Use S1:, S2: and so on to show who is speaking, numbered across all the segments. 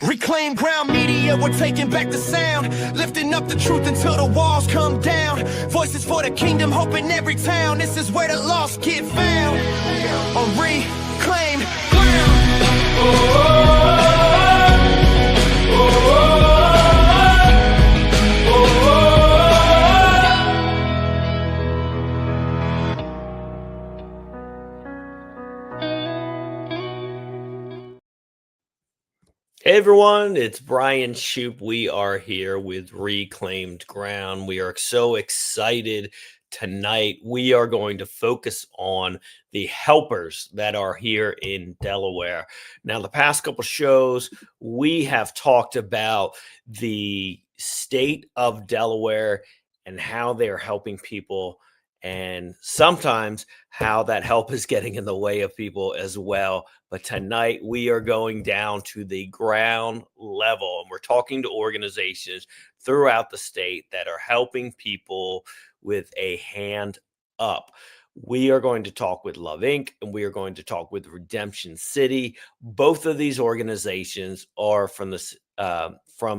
S1: Reclaim ground media, we're taking back the sound, lifting up the truth until the walls come down. Voices for the kingdom, hope in every town. This is where the lost get found. On reclaim ground.
S2: Hey everyone, it's Brian Shoup. We are here with Reclaimed Ground. We are so excited tonight. We are going to focus on the helpers that are here in Delaware. Now, the past couple shows, we have talked about the state of Delaware and how they're helping people, and sometimes how that help is getting in the way of people as well. But tonight we are going down to the ground level, and we're talking to organizations throughout the state that are helping people with a hand up. We are going to talk with Love Inc. and we are going to talk with Redemption City. Both of these organizations are from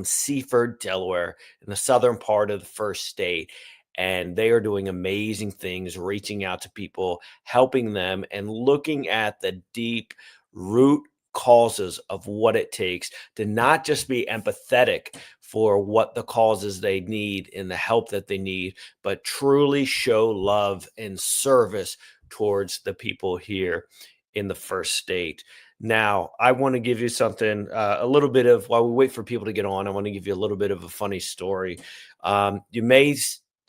S2: Seaford, Delaware, in the southern part of the first state. And they are doing amazing things, reaching out to people, helping them, and looking at the deep root causes of what it takes to not just be empathetic for what the causes they need and the help that they need, but truly show love and service towards the people here in the first state. Now, I want to give you something, a little bit of, while we wait for people to get on, I want to give you a little bit of a funny story. You may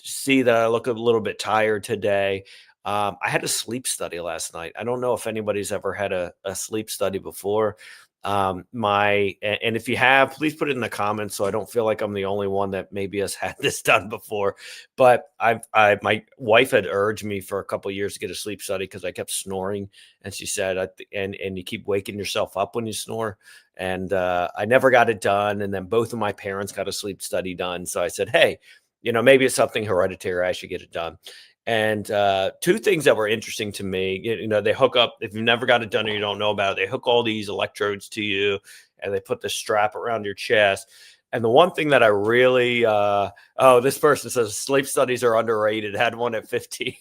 S2: see that I look a little bit tired today. I had a sleep study last night. I don't know if anybody's ever had a sleep study before. And if you have, please put it in the comments so I don't feel like I'm the only one that maybe has had this done before. But my wife had urged me for a couple of years to get a sleep study because I kept snoring, and she said, and you keep waking yourself up when you snore. And I never got it done. And then both of my parents got a sleep study done. So I said, hey, maybe it's something hereditary. I should get it done. And two things that were interesting to me, they hook up, if you've never got it done or you don't know about it, they hook all these electrodes to you and they put the strap around your chest. And the one thing that I really, this person says sleep studies are underrated. Had one at 15.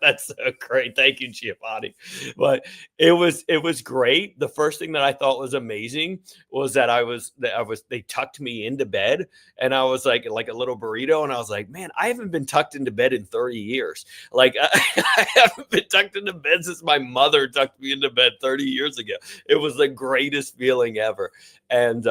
S2: That's so great. Thank you, Giovanni. But it was great. The first thing that I thought was amazing was that they tucked me into bed, and I was like a little burrito. And I was like, man, I haven't been tucked into bed in 30 years. Like I haven't been tucked into bed since my mother tucked me into bed 30 years ago. It was the greatest feeling ever. And,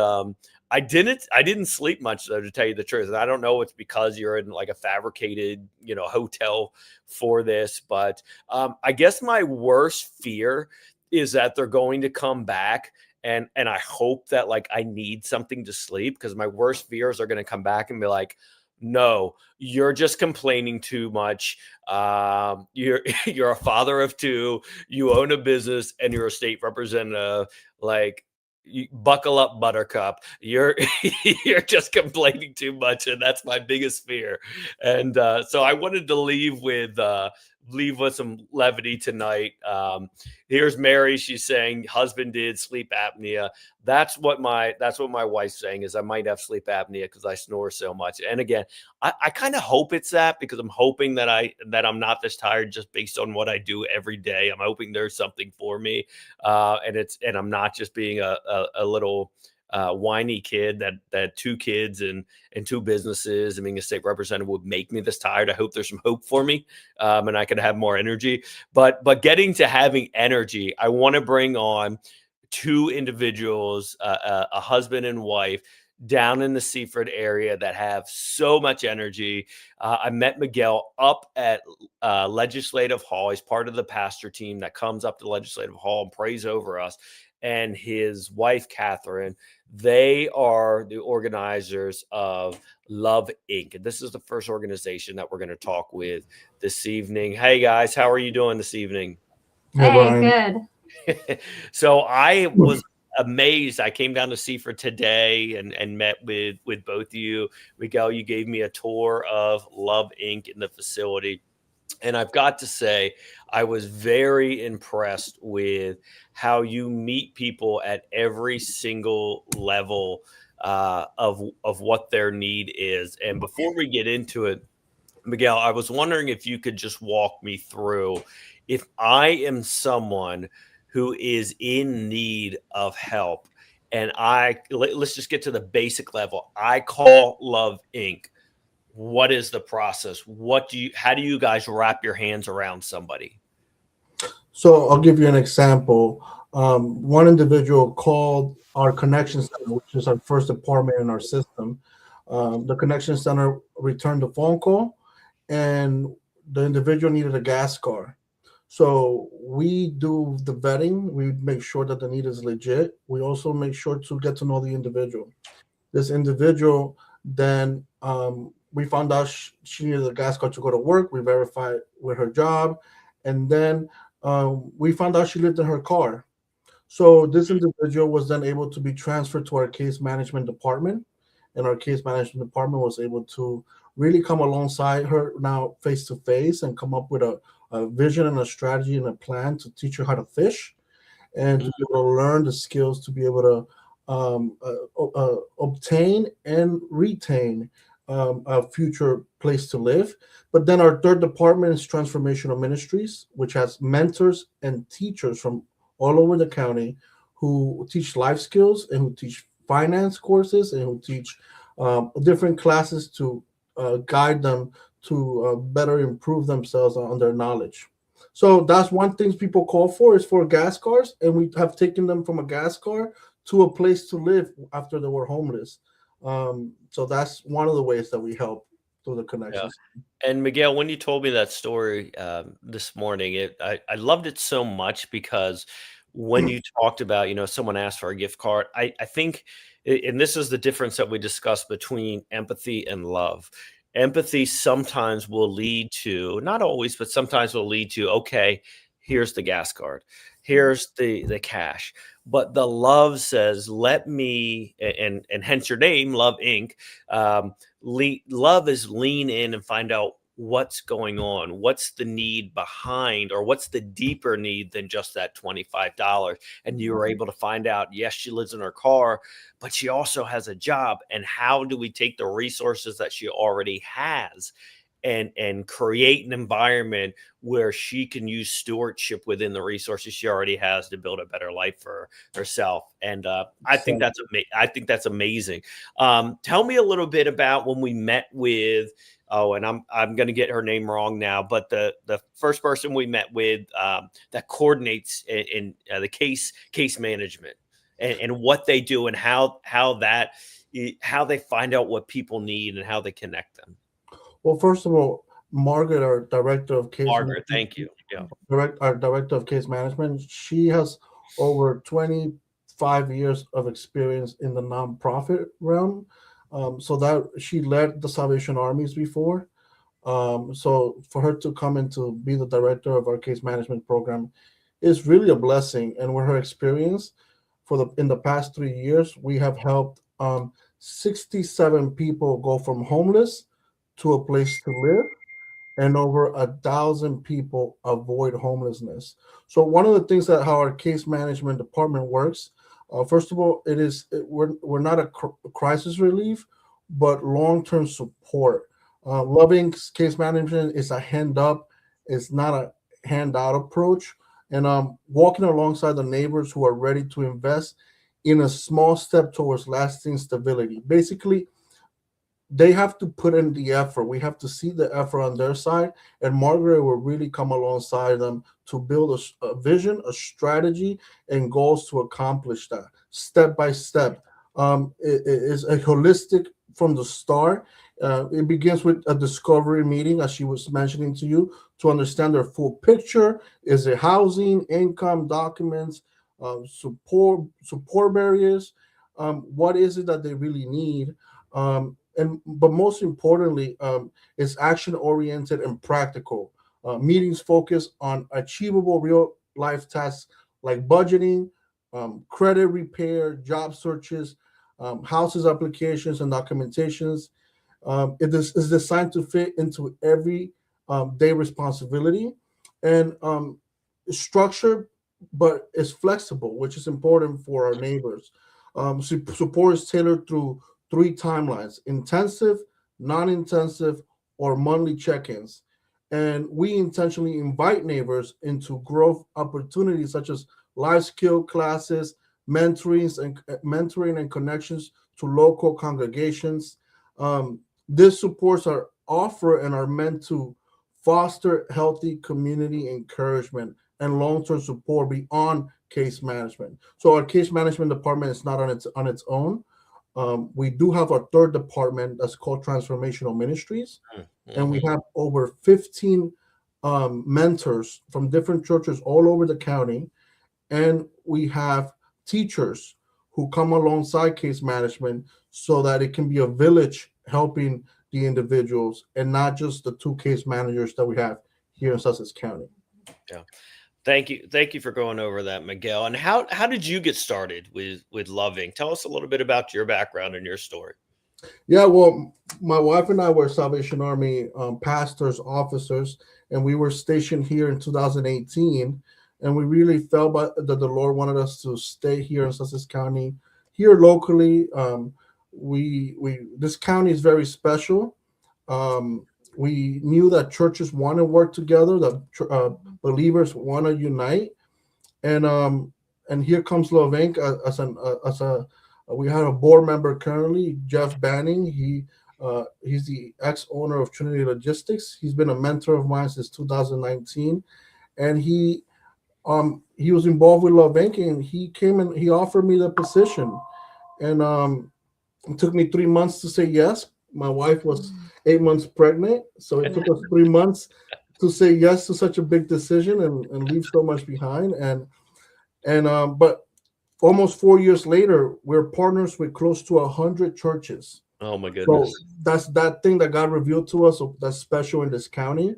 S2: I didn't sleep much, though, to tell you the truth. And I don't know if it's because you're in like a fabricated, hotel for this, but I guess my worst fear is that they're going to come back, and I hope that like I need something to sleep, because my worst fears are going to come back and be like, no, you're just complaining too much. You're a father of two, you own a business, and you're a state representative. Like, buckle up, buttercup. You're just complaining too much, and that's my biggest fear. And so I wanted to leave with some levity tonight. Here's Mary. She's saying husband did sleep apnea. That's what my wife's saying, is I might have sleep apnea because I snore so much. And again, I kind of hope it's that, because I'm hoping that I'm not this tired just based on what I do every day. I'm hoping there's something for me, and I'm not just being a little whiny kid that two kids and two businesses and being a state representative would make me this tired. I hope there's some hope for me, and I can have more energy. But getting to having energy, I want to bring on two individuals, a husband and wife, down in the Seaford area that have so much energy. I met Miguel up at Legislative Hall. He's part of the pastor team that comes up to Legislative Hall and prays over us. And his wife, Catherine, they are the organizers of Love Inc. And this is the first organization that we're going to talk with this evening. Hey, guys, how are you doing this evening?
S3: Hey, good.
S2: So I was amazed. I came down to Seaford today and met with both of you. Miguel, you gave me a tour of Love Inc. in the facility. And I've got to say, I was very impressed with how you meet people at every single level of what their need is. And before we get into it, Miguel, I was wondering if you could just walk me through, if I am someone who is in need of help, and let's just get to the basic level. I call Love Inc. What is the process? How do you guys wrap your hands around somebody?
S4: So I'll give you an example. One individual called our connection center, which is our first department in our system. The connection center returned the phone call, and the individual needed a gas car. So we do the vetting. We make sure that the need is legit. We also make sure to get to know the individual. This individual then we found out she needed a gas car to go to work. We verified with her job, and then we found out she lived in her car. So this individual was then able to be transferred to our case management department, and our case management department was able to really come alongside her now face to face and come up with a vision and a strategy and a plan to teach her how to fish and to be able to learn the skills to be able to obtain and retain a future place to live. But then our third department is transformational ministries, which has mentors and teachers from all over the county who teach life skills and who teach finance courses and who teach different classes to guide them to better improve themselves on their knowledge. So that's one thing people call for is for gas cars, and we have taken them from a gas car to a place to live after they were homeless. So that's one of the ways that we help through the
S2: Yeah.
S4: connections.
S2: And Miguel, when you told me that story this morning, I loved it so much because when you talked about, someone asked for a gift card, I think, and this is the difference that we discussed between empathy and love. Empathy sometimes will lead to, not always, but sometimes will lead to, okay, here's the gas card, here's the cash. But the love says, let me, and hence your name, Love Inc. Love is lean in and find out what's going on, what's the need behind, or what's the deeper need than just that $25. And you were able to find out, yes, she lives in her car, but she also has a job. And how do we take the resources that she already has and create an environment where she can use stewardship within the resources she already has to build a better life for herself? And I think that's amazing. Tell me a little bit about when we met with. Oh, and I'm going to get her name wrong now, but the first person we met with that coordinates in the case management and what they do and how they find out what people need and how they connect them.
S4: Well, first of all, Margaret, our director of case
S2: Margaret, thank you. Yeah.
S4: Our director of case management, she has over 25 years of experience in the nonprofit realm. So that she led the Salvation Armies before. So for her to come in to be the director of our case management program is really a blessing. And with her experience in the past 3 years, we have helped 67 people go from homeless to a place to live, and over 1,000 people avoid homelessness. So one of the things that how our case management department works, first of all, we're not a crisis relief, but long-term support. Loving case management is a hand up, it's not a handout approach. And walking alongside the neighbors who are ready to invest in a small step towards lasting stability. Basically, they have to put in the effort. We have to see the effort on their side, and Margaret will really come alongside them to build a vision, a strategy, and goals to accomplish that step by step. It is a holistic from the start. It begins with a discovery meeting, as she was mentioning to you, to understand their full picture. Is it housing, income, documents, support barriers? What is it that they really need? But most importantly, it's action oriented and practical. Meetings focus on achievable real life tasks like budgeting, credit repair, job searches, houses applications and documentations. It is designed to fit into every day responsibility, and structured, but it's flexible, which is important for our neighbors. Support is tailored through 3 timelines: intensive, non-intensive, or monthly check-ins. And we intentionally invite neighbors into growth opportunities such as life skill classes, mentoring and connections to local congregations. This supports our offer and are meant to foster healthy community encouragement and long-term support beyond case management. So our case management department is not on its own. We do have our third department that's called Transformational Ministries, and we have over 15 mentors from different churches all over the county, and we have teachers who come alongside case management so that it can be a village helping the individuals and not just the 2 case managers that we have here in Sussex County.
S2: Yeah. Thank you for going over that, Miguel. And how did you get started with Loving? Tell us a little bit about your background and your story.
S4: Yeah, well, my wife and I were Salvation Army pastors, officers, and we were stationed here in 2018. And we really felt that the Lord wanted us to stay here in Sussex County, here locally. This county is very special. We knew that churches want to work together, that believers want to unite, and here comes Love Inc. We have a board member currently, Jeff Banning. He's the ex-owner of Trinity Logistics. He's been a mentor of mine since 2019, and he was involved with Love Inc. and he came and he offered me the position, and it took me 3 months to say yes. My wife was 8 months pregnant, so it took us 3 months to say yes to such a big decision and leave so much behind. But almost 4 years later, we're partners with close to 100 churches.
S2: Oh my goodness!
S4: So that's that thing that God revealed to us that's special in this county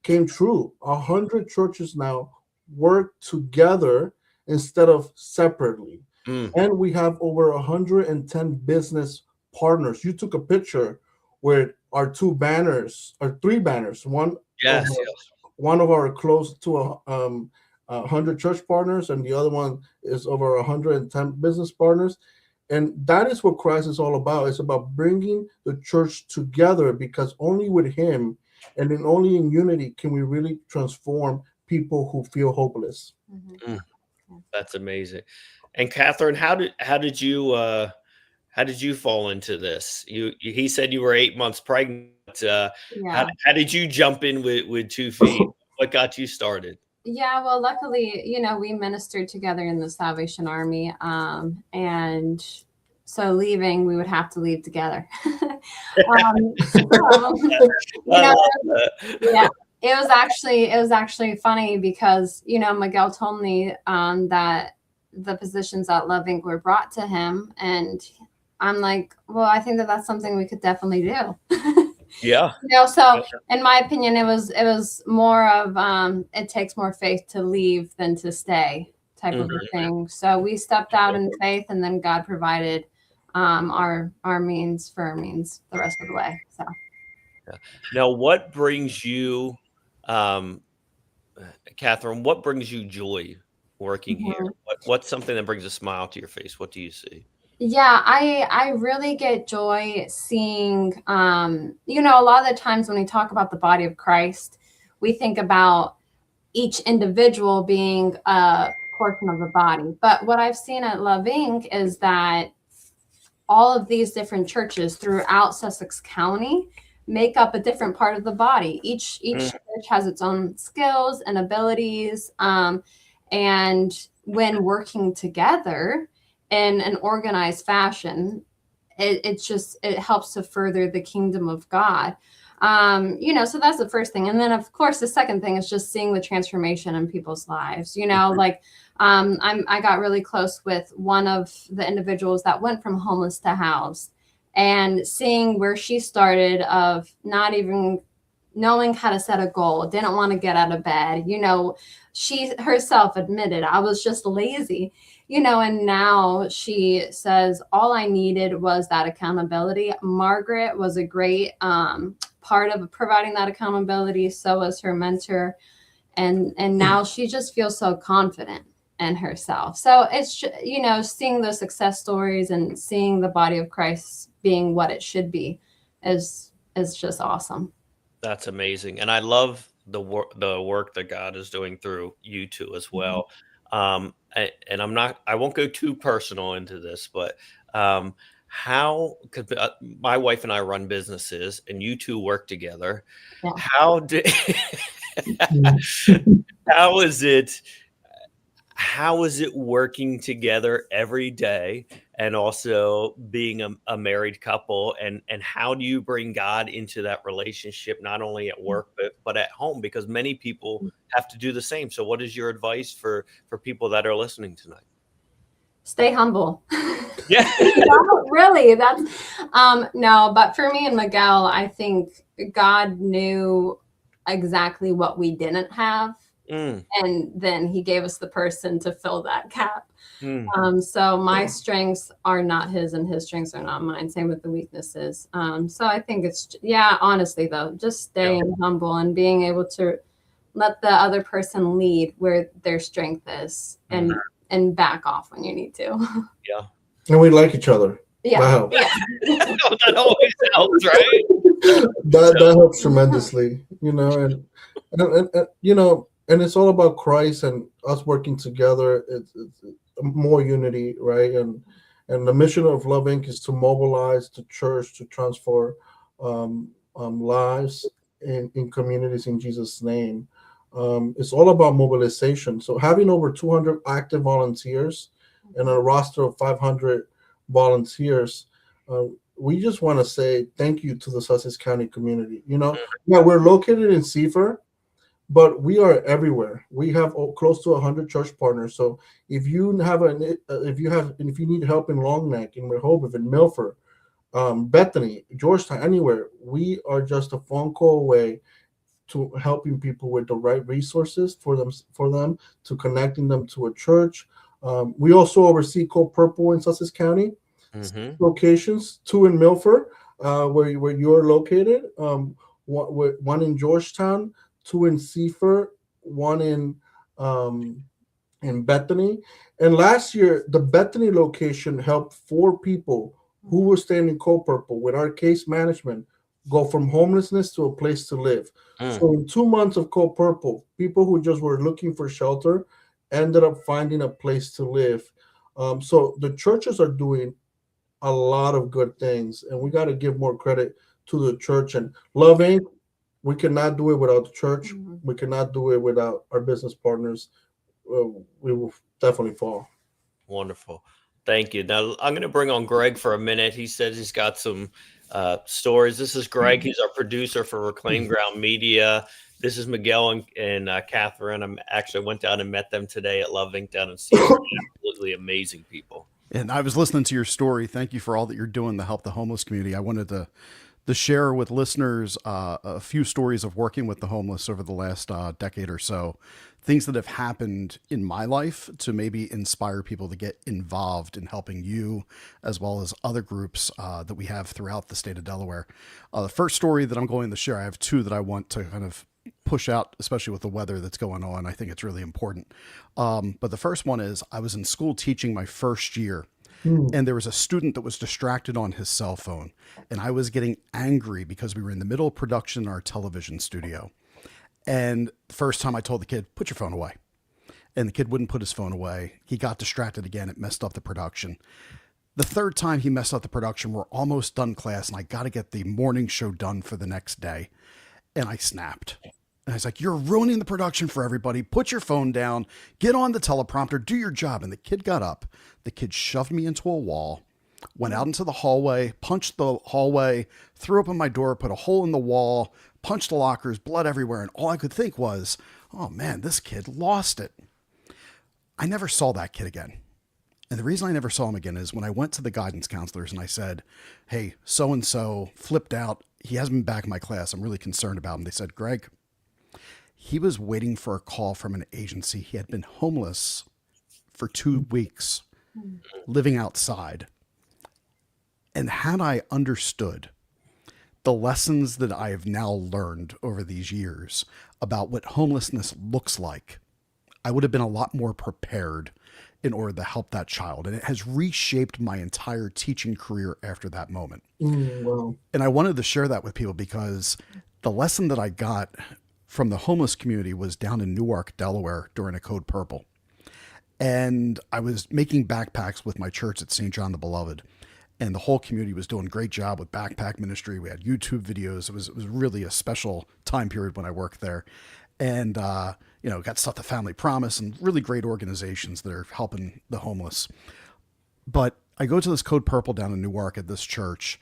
S4: came true. 100 churches now work together instead of separately, and we have over 110 business partners. You took a picture where our 3 banners, one of our close to 100 church partners, and the other one is over 110 business partners. And that is what Christ is all about. It's about bringing the church together, because only with Him and then only in unity can we really transform people who feel hopeless.
S2: That's amazing. And Catherine, how did you fall into this? He said you were 8 months pregnant. How did you jump in with 2 feet? What got you started?
S3: Yeah, well, luckily, we ministered together in the Salvation Army, and so leaving, we would have to leave together. Yeah, it was actually funny because Miguel told me that the positions at Love Inc. were brought to him, and I'm like, well, I think that's something we could definitely do.
S2: Yeah.
S3: So in my opinion, it was more of it takes more faith to leave than to stay type of a thing. So we stepped out in faith, and then God provided our means the rest of the way. So
S2: now, what brings you, Catherine? What brings you joy working here? What's something that brings a smile to your face? What do you see?
S3: Yeah, I really get joy seeing, a lot of the times when we talk about the body of Christ, we think about each individual being a portion of the body. But what I've seen at Love Inc. is that all of these different churches throughout Sussex County make up a different part of the body. Each church has its own skills and abilities. And when working together in an organized fashion, it helps to further the kingdom of God. So that's the first thing. And then of course, the second thing is just seeing the transformation in people's lives, I got really close with one of the individuals that went from homeless to housed, and seeing where she started of not even knowing how to set a goal, didn't want to get out of bed. She herself admitted, I was just lazy, and now she says, all I needed was that accountability. Margaret was a great part of providing that accountability. So was her mentor. And now she just feels so confident in herself. So it's, seeing those success stories and seeing the body of Christ being what it should be is just awesome.
S2: That's amazing. And I love the work that God is doing through you two as well. And I won't go too personal into this, but how could my wife and I run businesses and you two work together?
S3: Yeah.
S2: How is it working together every day, and also being a married couple, and how do you bring God into that relationship, not only at work but at home, because many people have to do the same? So what is your advice for people that are listening tonight?
S3: Stay humble.
S2: Yeah.
S3: Really, that's no, but for me and Miguel, I think God knew exactly what we didn't have. And then he gave us the person to fill that gap. So my strengths are not his and his strengths are not mine. Same with the weaknesses. So I think it's, honestly though, just staying humble and being able to let the other person lead where their strength is, and back off when you need to. Yeah.
S4: And we like each other.
S3: Yeah.
S4: That helps.
S3: Yeah.
S2: That always helps, right?
S4: that helps tremendously, and it's all about Christ and us working together. It's more unity, right? And the mission of Love Inc. is to mobilize the church to transform lives in communities in Jesus' name. It's all about mobilization. So having over 200 active volunteers and a roster of 500 volunteers, we just want to say thank you to the Sussex County community. We're located in Seaford, but we are everywhere. We have close to 100 church partners. So if you need help in Long Neck, in Rehoboth, in Milford, Bethany, Georgetown, anywhere, we are just a phone call away to helping people with the right resources for them to connecting them to a church. We also oversee Co-Purple in Sussex County. Locations, 2 in Milford, where you're located, one in Georgetown, 2 in Seaford, 1 in Bethany. And last year, the Bethany location helped 4 people who were staying in Co-Purple with our case management go from homelessness to a place to live. So in 2 months of Co-Purple, people who just were looking for shelter ended up finding a place to live. So the churches are doing a lot of good things, and we got to give more credit to the church. And Love Inc., we cannot do it without the church. We cannot do it without our business partners. We will definitely fall.
S2: Wonderful. Thank you. Now I'm going to bring on Greg for a minute. He says he's got some stories. This is Greg. He's our producer for Reclaim Ground Media. This is Miguel and Catherine. I actually went down and met them today at Love Inc. down in Seattle. Absolutely amazing people.
S5: And I was listening to your story. Thank you for all that you're doing to help the homeless community. I wanted to share with listeners a few stories of working with the homeless over the last decade or so. Things that have happened in my life to maybe inspire people to get involved in helping you, as well as other groups that we have throughout the state of Delaware. The first story that I'm going to share, I have 2 that I want to kind of push out, especially with the weather that's going on. I think it's really important. But the first one is, I was in school teaching my first year, and there was a student that was distracted on his cell phone, and I was getting angry because we were in the middle of production in our television studio. And the first time I told the kid, put your phone away. And the kid wouldn't put his phone away. He got distracted again. It messed up the production. The third time he messed up the production, we're almost done class, and I got to get the morning show done for the next day. And I snapped. And I was like, you're ruining the production for everybody. Put your phone down, get on the teleprompter, do your job. And the kid got up. The kid shoved me into a wall, went out into the hallway, punched the hallway, threw open my door, put a hole in the wall, punched the lockers, blood everywhere. And all I could think was, oh man, this kid lost it. I never saw that kid again. And the reason I never saw him again is when I went to the guidance counselors and I said, hey, so-and-so flipped out he hasn't been back in my class. I'm really concerned about him. They said, Greg, he was waiting for a call from an agency. He had been homeless for 2 weeks, living outside. And had I understood the lessons that I have now learned over these years about what homelessness looks like, I would have been a lot more prepared in order to help that child. And it has reshaped my entire teaching career after that moment.
S4: Wow.
S5: And I wanted to share that with people because the lesson that I got from the homeless community was down in Newark, Delaware during a Code Purple. And I was making backpacks with my church at St. John the Beloved. And the whole community was doing a great job with backpack ministry. We had YouTube videos. It was really a special time period when I worked there. And, got stuff to Family Promise and really great organizations that are helping the homeless. But I go to this Code Purple down in Newark at this church,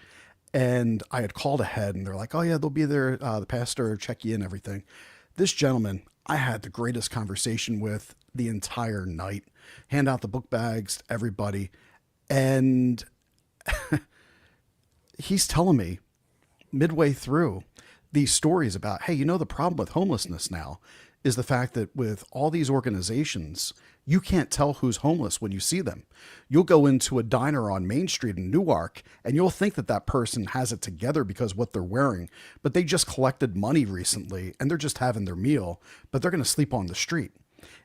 S5: and I had called ahead, and they're like, oh, yeah, they'll be there. The pastor will check you in and everything. This gentleman, I had the greatest conversation with the entire night, hand out the book bags to everybody. And he's telling me midway through these stories about, hey, the problem with homelessness now is the fact that with all these organizations, you can't tell who's homeless when you see them. You'll go into a diner on Main Street in Newark and you'll think that that person has it together because of what they're wearing, but they just collected money recently and they're just having their meal, but they're going to sleep on the street.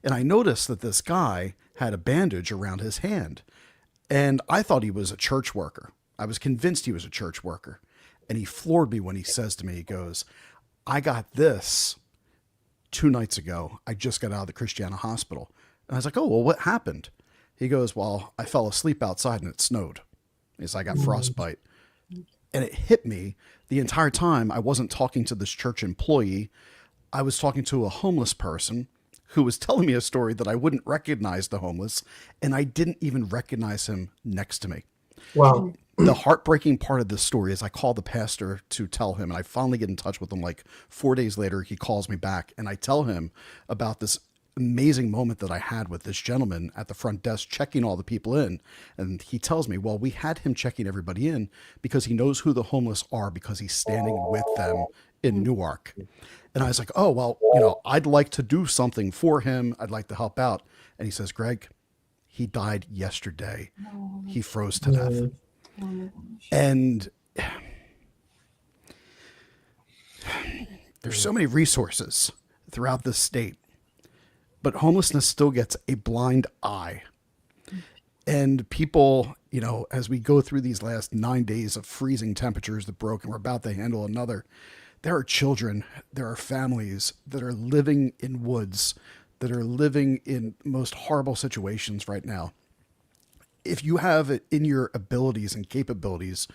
S5: And I noticed that this guy had a bandage around his hand, and I thought he was a church worker. I was convinced he was a church worker. And he floored me when he says to me, he goes, I got this 2 nights ago. I just got out of the Christiana hospital. And I was like, oh, well, what happened? He goes, well, I fell asleep outside and it snowed. He's like, I got frostbite. And it hit me the entire time. I wasn't talking to this church employee. I was talking to a homeless person who was telling me a story that I wouldn't recognize the homeless, and I didn't even recognize him next to me.
S4: Wow.
S5: The heartbreaking part of this story is I call the pastor to tell him, and I finally get in touch with him like 4 days later. He calls me back, and I tell him about this amazing moment that I had with this gentleman at the front desk checking all the people in. And he tells me, well, we had him checking everybody in because he knows who the homeless are because he's standing with them in Newark. And I was like, oh, well, I'd like to do something for him. I'd like to help out. And he says, Greg, he died yesterday. He froze to death. And there's so many resources throughout this state, but homelessness still gets a blind eye. And people, as we go through these last 9 days of freezing temperatures that broke, and we're about to handle another, there are children, there are families that are living in woods, that are living in most horrible situations right now. If you have it in your abilities and capabilities,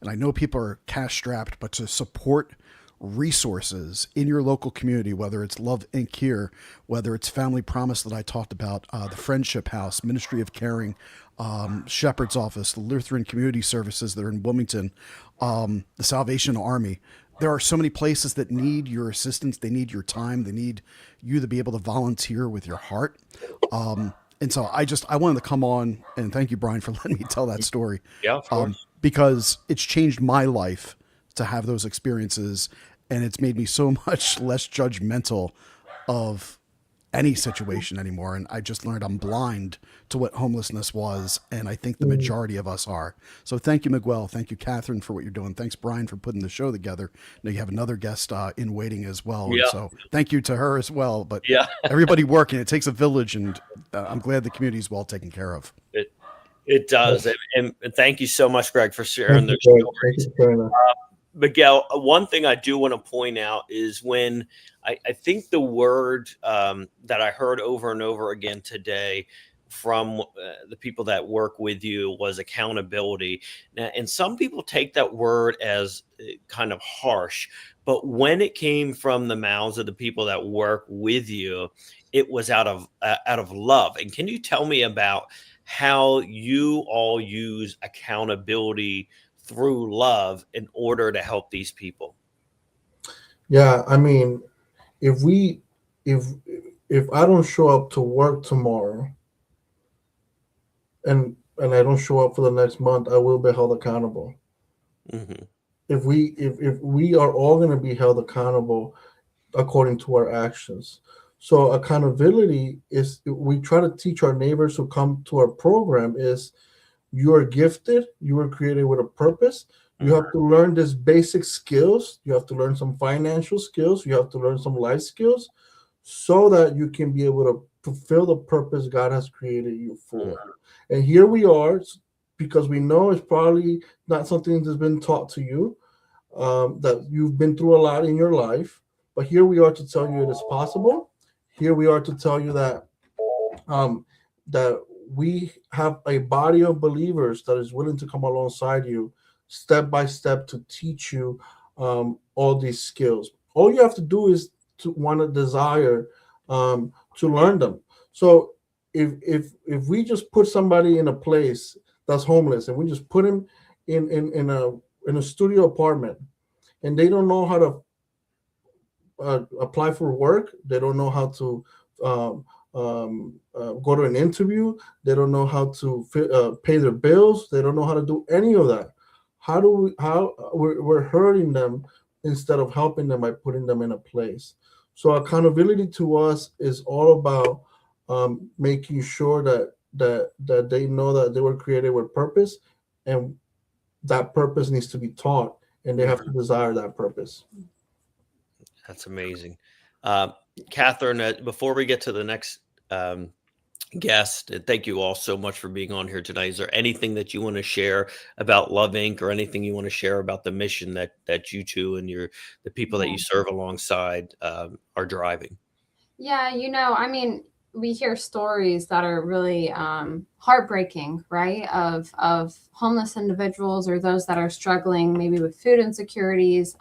S5: and I know people are cash strapped, but to support resources in your local community, whether it's Love Inc. here, whether it's Family Promise that I talked about, the Friendship House, Ministry of Caring, Shepherd's Office, the Lutheran Community Services that are in Wilmington, the Salvation Army. There are so many places that need your assistance. They need your time. They need you to be able to volunteer with your heart. And so I wanted to come on and thank you, Brian, for letting me tell that story.
S2: Yeah, of course.
S5: Because it's changed my life to have those experiences, and it's made me so much less judgmental of any situation anymore. And I just learned I'm blind to what homelessness was, and I think the majority of us are. So thank you, Miguel. Thank you, Catherine, for what you're doing. Thanks, Brian, for putting the show together. Now you have another guest in waiting as well.
S2: Yeah.
S5: And so thank you to her as well. But
S2: Yeah.
S5: everybody working, it takes a village, and I'm glad the community is well taken care of.
S2: It does. And thank you so much, Greg, for sharing those
S4: Thank
S2: stories.
S4: you for sharing that.
S2: Miguel, one thing I do want to point out is when I think the word that I heard over and over again today from the people that work with you was accountability. Now, and some people take that word as kind of harsh, but when it came from the mouths of the people that work with you, it was out of love. And can you tell me about how you all use accountability through love in order to help these people?
S4: Yeah, I mean, if I don't show up to work tomorrow and I don't show up for the next month, I will be held accountable.
S2: Mm-hmm.
S4: if we are all going to be held accountable according to our actions. So accountability is, we try to teach our neighbors who come to our program, is you are gifted, you were created with a purpose. You have to learn these basic skills. You have to learn some financial skills. You have to learn some life skills so that you can be able to fulfill the purpose God has created you for. And here we are, because we know it's probably not something that's been taught to you, that you've been through a lot in your life. But here we are to tell you it is possible. Here we are to tell you that that we have a body of believers that is willing to come alongside you step by step to teach you all these skills. All you have to do is to want to desire to learn them. So if we just put somebody in a place that's homeless, and we just put him in a studio apartment, and they don't know how to apply for work, they don't know how to go to an interview, they don't know how to pay their bills, they don't know how to do any of that. We're hurting them instead of helping them by putting them in a place. So accountability to us is all about making sure that they know that they were created with purpose, and that purpose needs to be taught, and they have to desire that purpose.
S2: That's amazing. Catherine, before we get to the next guest, and thank you all so much for being on here tonight. Is there anything that you want to share about Love Inc., or anything you want to share about the mission that you two and the people that you serve alongside are driving?
S3: Yeah, I mean, we hear stories that are really heartbreaking, right? Of homeless individuals, or those that are struggling maybe with food insecurities.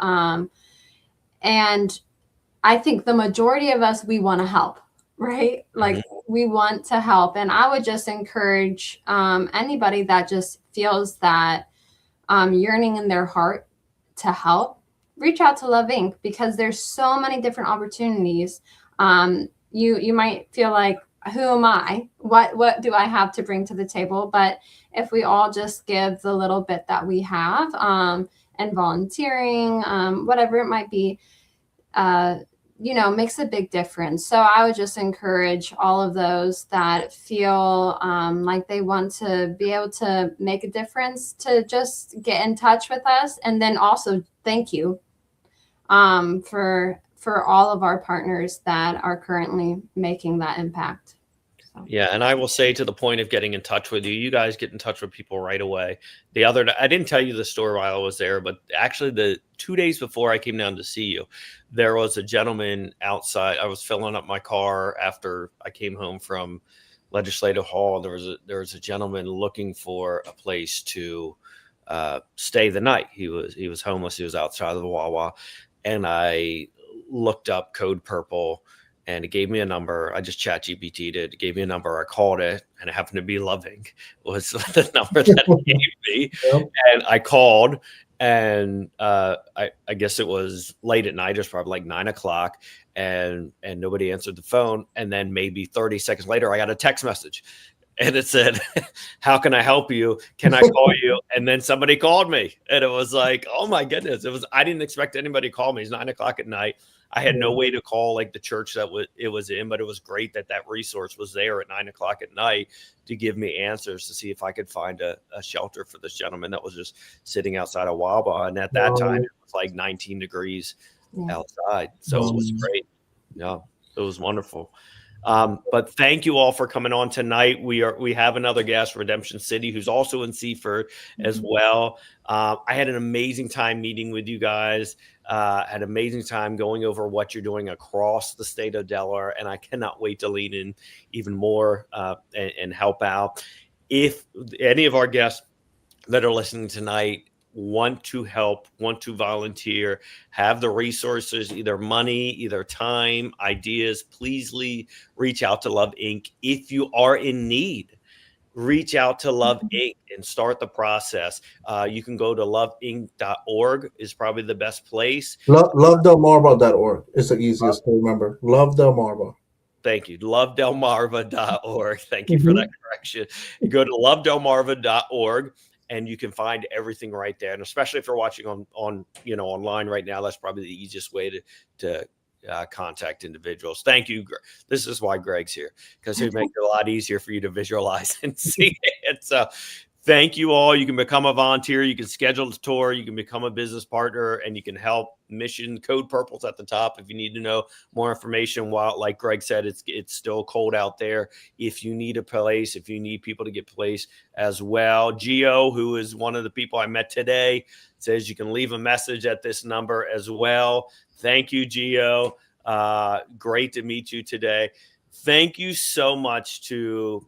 S3: And I think the majority of us, we want to help, right? Like we want to help. And I would just encourage anybody that just feels that yearning in their heart to help, reach out to Love Inc., because there's so many different opportunities. You might feel like, who am I? What do I have to bring to the table? But if we all just give the little bit that we have, and volunteering, whatever it might be, makes a big difference. So I would just encourage all of those that feel like they want to be able to make a difference to just get in touch with us. And then also thank you for all of our partners that are currently making that impact. So.
S2: Yeah, and I will say, to the point of getting in touch with you, you guys get in touch with people right away. I didn't tell you the story while I was there, but actually the 2 days before I came down to see you, there was a gentleman outside. I was filling up my car after I came home from Legislative Hall. There was a gentleman looking for a place to stay the night. He was homeless. He was outside of the Wawa, and I looked up Code Purple, and it gave me a number. I just ChatGPT'd it. It gave me a number. I called it, and it happened to be Love Inc. was the number that it gave me. Yep. And I called, and I guess it was late at night. It was probably like 9 o'clock, and nobody answered the phone. And then maybe 30 seconds later, I got a text message, and it said, "How can I help you? Can I call you?" And then somebody called me, and it was like, oh my goodness! I didn't expect anybody to call me. It's 9 o'clock at night. I had no way to call like the church that it was in, but it was great that resource was there at 9 o'clock at night to give me answers to see if I could find a shelter for this gentleman that was just sitting outside of Wawa. And at that time, it was like 19 degrees outside. So it was great. Yeah, it was wonderful. But thank you all for coming on tonight. We have another guest, Redemption City, who's also in Seaford as well. I had an amazing time meeting with you guys. Had an amazing time going over what you're doing across the state of Delaware, and I cannot wait to lean in even more and help out. If any of our guests that are listening tonight want to help, want to volunteer, have the resources, either money, either time, ideas, please reach out to Love Inc. If you are in need, reach out to Love Inc. and start the process. You can go to loveinc.org is probably the best place.
S4: LoveDelmarva.org is the easiest to remember. LoveDelmarva.
S2: Thank you. LoveDelmarva.org. Thank you for that correction. You go to lovedelmarva.org. and you can find everything right there. And especially if you're watching on online right now, that's probably the easiest way to contact individuals. Thank you. This is why Greg's here, because it makes it a lot easier for you to visualize and see it. So thank you all. You can become a volunteer. You can schedule a tour. You can become a business partner, and you can help. Mission Code Purple's at the top if you need to know more information. While, like Greg said, it's still cold out there. If you need a place, if you need people to get placed as well. Gio, who is one of the people I met today, says you can leave a message at this number as well. Thank you, Gio. Great to meet you today. Thank you so much to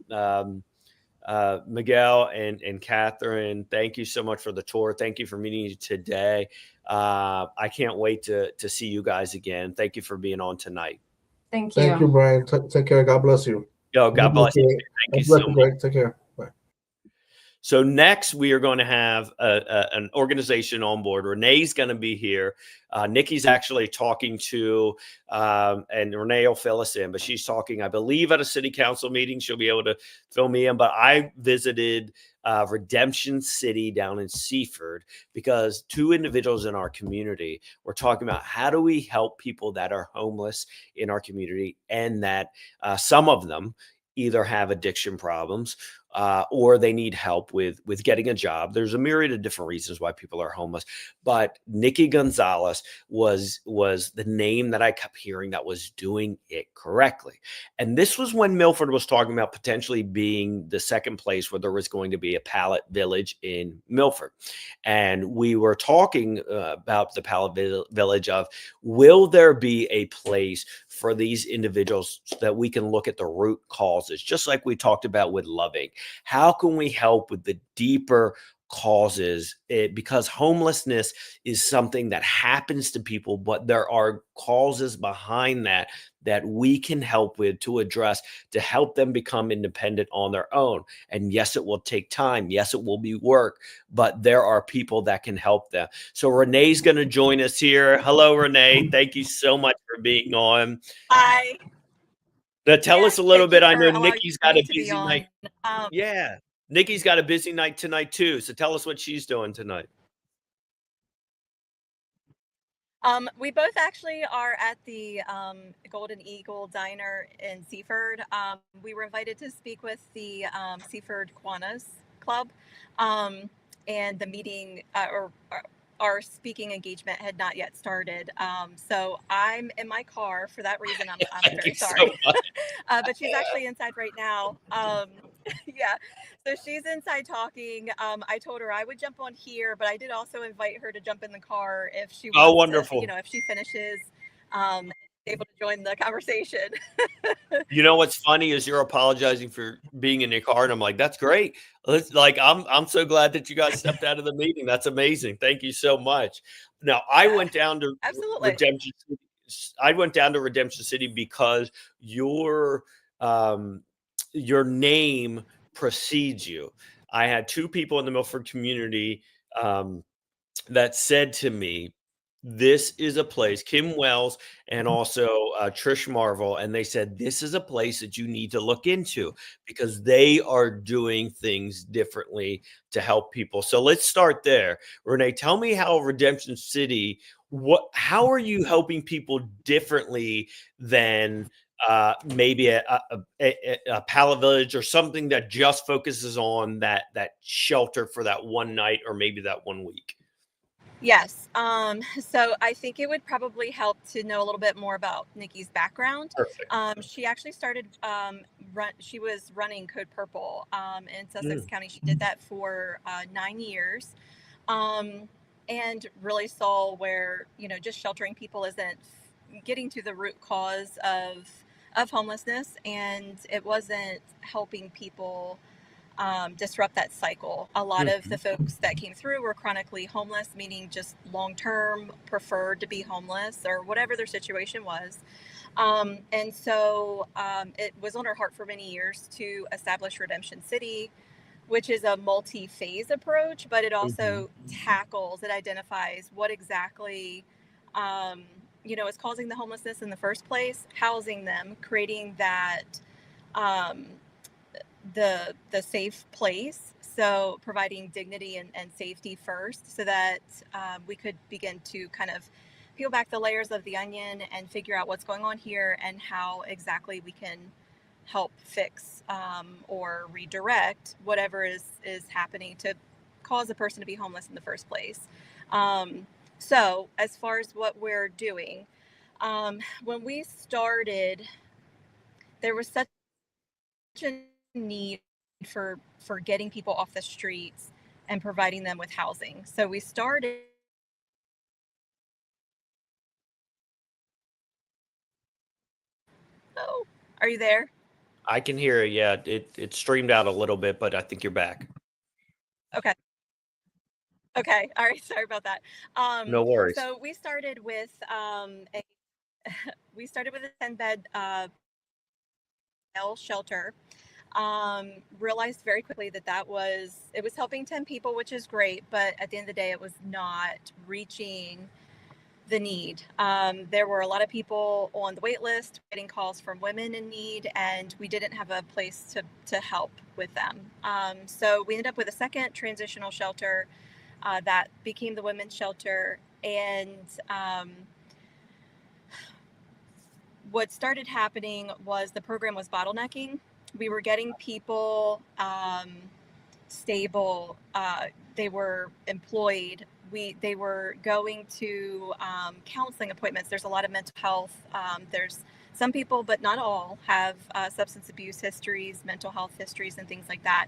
S2: Miguel and Catherine. Thank you so much for the tour. Thank you for meeting you today. I can't wait to see you guys again. Thank you for being on tonight.
S3: Thank you.
S4: Thank you, Brian. Take care. God bless you.
S2: Yo, God bless you. Thank you so much.
S4: Greg. Take care. Bye.
S2: So next, we are going to have an organization on board. Renee's going to be here. Nikki's actually talking to, and Renee will fill us in, but she's talking, I believe, at a city council meeting. She'll be able to fill me in. But I visited Redemption City down in Seaford because two individuals in our community were talking about how do we help people that are homeless in our community, and that some of them either have addiction problems or they need help with getting a job. There's a myriad of different reasons why people are homeless, but Nikki Gonzalez was the name that I kept hearing that was doing it correctly. And this was when Milford was talking about potentially being the second place where there was going to be a pallet village in Milford. And we were talking about the pallet village of, will there be a place for these individuals that we can look at the root causes, just like we talked about with Loving? How can we help with the deeper causes? Because homelessness is something that happens to people, but there are causes behind that we can help with, to address, to help them become independent on their own. And yes, it will take time. Yes, it will be work, but there are people that can help them. So Renee's going to join us here. Hello, Renee. Thank you so much for being on.
S6: Hi.
S2: Now tell us a little bit. I know Nikki's got a busy night.
S6: Yeah.
S2: Nikki's got a busy night tonight too. So tell us what she's doing tonight.
S6: We both actually are at the Golden Eagle Diner in Seaford. We were invited to speak with the Seaford Kiwanis Club, and the meeting or our speaking engagement had not yet started. So I'm in my car. For that reason, I'm very sorry. So but she's actually inside right now. Yeah, so she's inside talking. I told her I would jump on here, but I did also invite her to jump in the car if she wants.
S2: Oh, wonderful.
S6: To, if she finishes, able to join the conversation.
S2: You know what's funny is you're apologizing for being in your car, and I'm like, that's great. Like I'm so glad that you guys stepped out of the meeting. That's amazing. Thank you so much. Now I went down to Redemption City. I went down to Redemption City because your name precedes you. I had two people in the Milford community that said to me, this is a place, Kim Wells and also Trish Marvel, and they said, this is a place that you need to look into because they are doing things differently to help people. So let's start there. Renee, tell me how Redemption City, how are you helping people differently than maybe a pallet village or something that just focuses on that shelter for that one night or maybe that 1 week?
S6: Yes. So I think it would probably help to know a little bit more about Nikki's background.
S2: Perfect.
S6: She actually started, she was running Code Purple in Sussex County. She did that for 9 years, and really saw where, just sheltering people isn't getting to the root cause of homelessness, and it wasn't helping people disrupt that cycle. A lot of the folks that came through were chronically homeless, meaning just long-term preferred to be homeless or whatever their situation was. And so it was on her heart for many years to establish Redemption City, which is a multi-phase approach, but it also it identifies what exactly, is causing the homelessness in the first place, housing them, creating that, the safe place So providing dignity and safety first so that we could begin to kind of peel back the layers of the onion and figure out what's going on here and how exactly we can help fix or redirect whatever is happening to cause a person to be homeless in the first place. So as far as what we're doing, when we started, there was such a need for getting people off the streets and providing them with housing. So we started. Oh, are you there?
S2: I can hear it. Yeah, it streamed out a little bit, but I think you're back.
S6: Okay. Okay. All right. Sorry about that.
S2: No worries.
S6: So we started with a 10-bed shelter. Realized very quickly that it was helping 10 people, which is great, but at the end of the day, it was not reaching the need. There were a lot of people on the wait list getting calls from women in need, and we didn't have a place to help with them. So we ended up with a second transitional shelter that became the women's shelter. And what started happening was the program was bottlenecking. We were getting people stable. They were employed. They were going to counseling appointments. There's a lot of mental health. There's some people, but not all, have substance abuse histories, mental health histories, and things like that.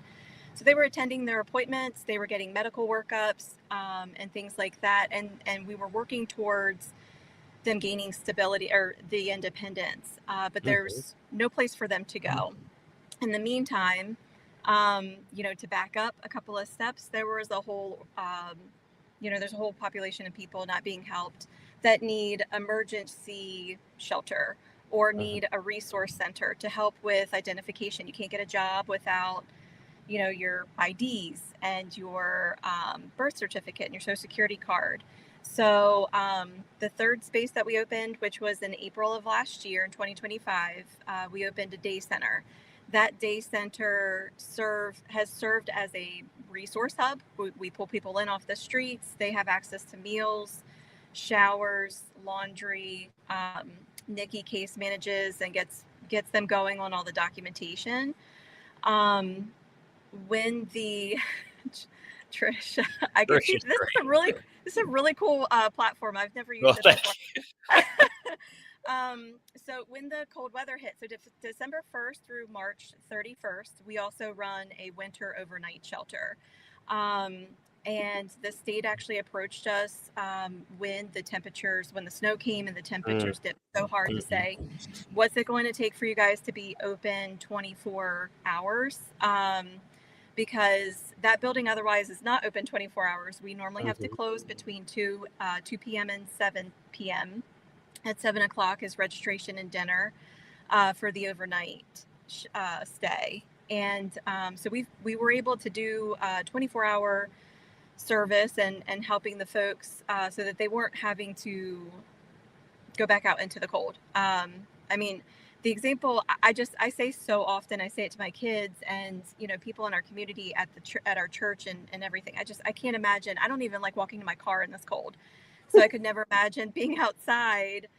S6: So they were attending their appointments. They were getting medical workups and things like that. And we were working towards them gaining stability or the independence. But there's no place for them to go. In the meantime, to back up a couple of steps, there was a whole, there's a whole population of people not being helped that need emergency shelter or need a resource center to help with identification. You can't get a job without, your IDs and your birth certificate and your social security card. So the third space that we opened, which was in April of last year in 2025, we opened a day center. That day center has served as a resource hub. We pull people in off the streets. They have access to meals, showers, laundry. Nikki case manages and gets them going on all the documentation. When the Trish, I can see this is a really cool platform. I've never used it before. So when the cold weather hit, so December 1st through March 31st, we also run a winter overnight shelter. And the state actually approached us when the snow came and the temperatures dipped so hard to say, what's it going to take for you guys to be open 24 hours? Because that building otherwise is not open 24 hours. We normally have to close between 2 p.m. and 7 p.m. At 7 o'clock is registration and dinner for the overnight stay. And so we were able to do 24-hour service and helping the folks so that they weren't having to go back out into the cold. The example I say so often, I say it to my kids and, people in our community at our church and everything. I can't imagine. I don't even like walking to my car in this cold. So I could never imagine being outside,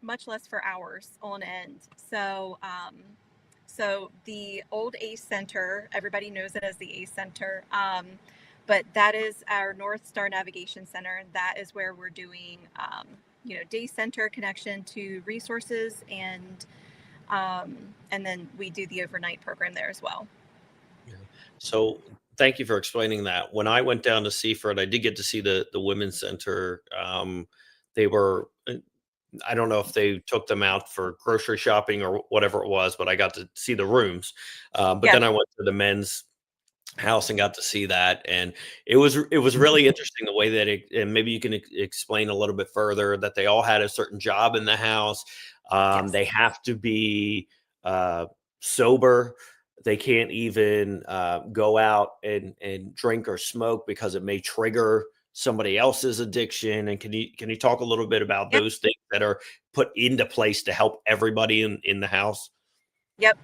S6: much less for hours on end. So the old ACE Center, everybody knows it as the ACE Center, but that is our North Star Navigation Center. And that is where we're doing, day center connection to resources, and then we do the overnight program there as well.
S2: So thank you for explaining that. When I went down to Seaford, I did get to see the women's center. They were, I don't know if they took them out for grocery shopping or whatever it was, but I got to see the rooms. Then I went to the men's house and got to see that, and it was really interesting the way that and maybe you can explain a little bit further that they all had a certain job in the house. They have to be sober. They can't even go out and drink or smoke because it may trigger somebody else's addiction. And can you talk a little bit about those things that are put into place to help everybody in the house?
S6: Yep.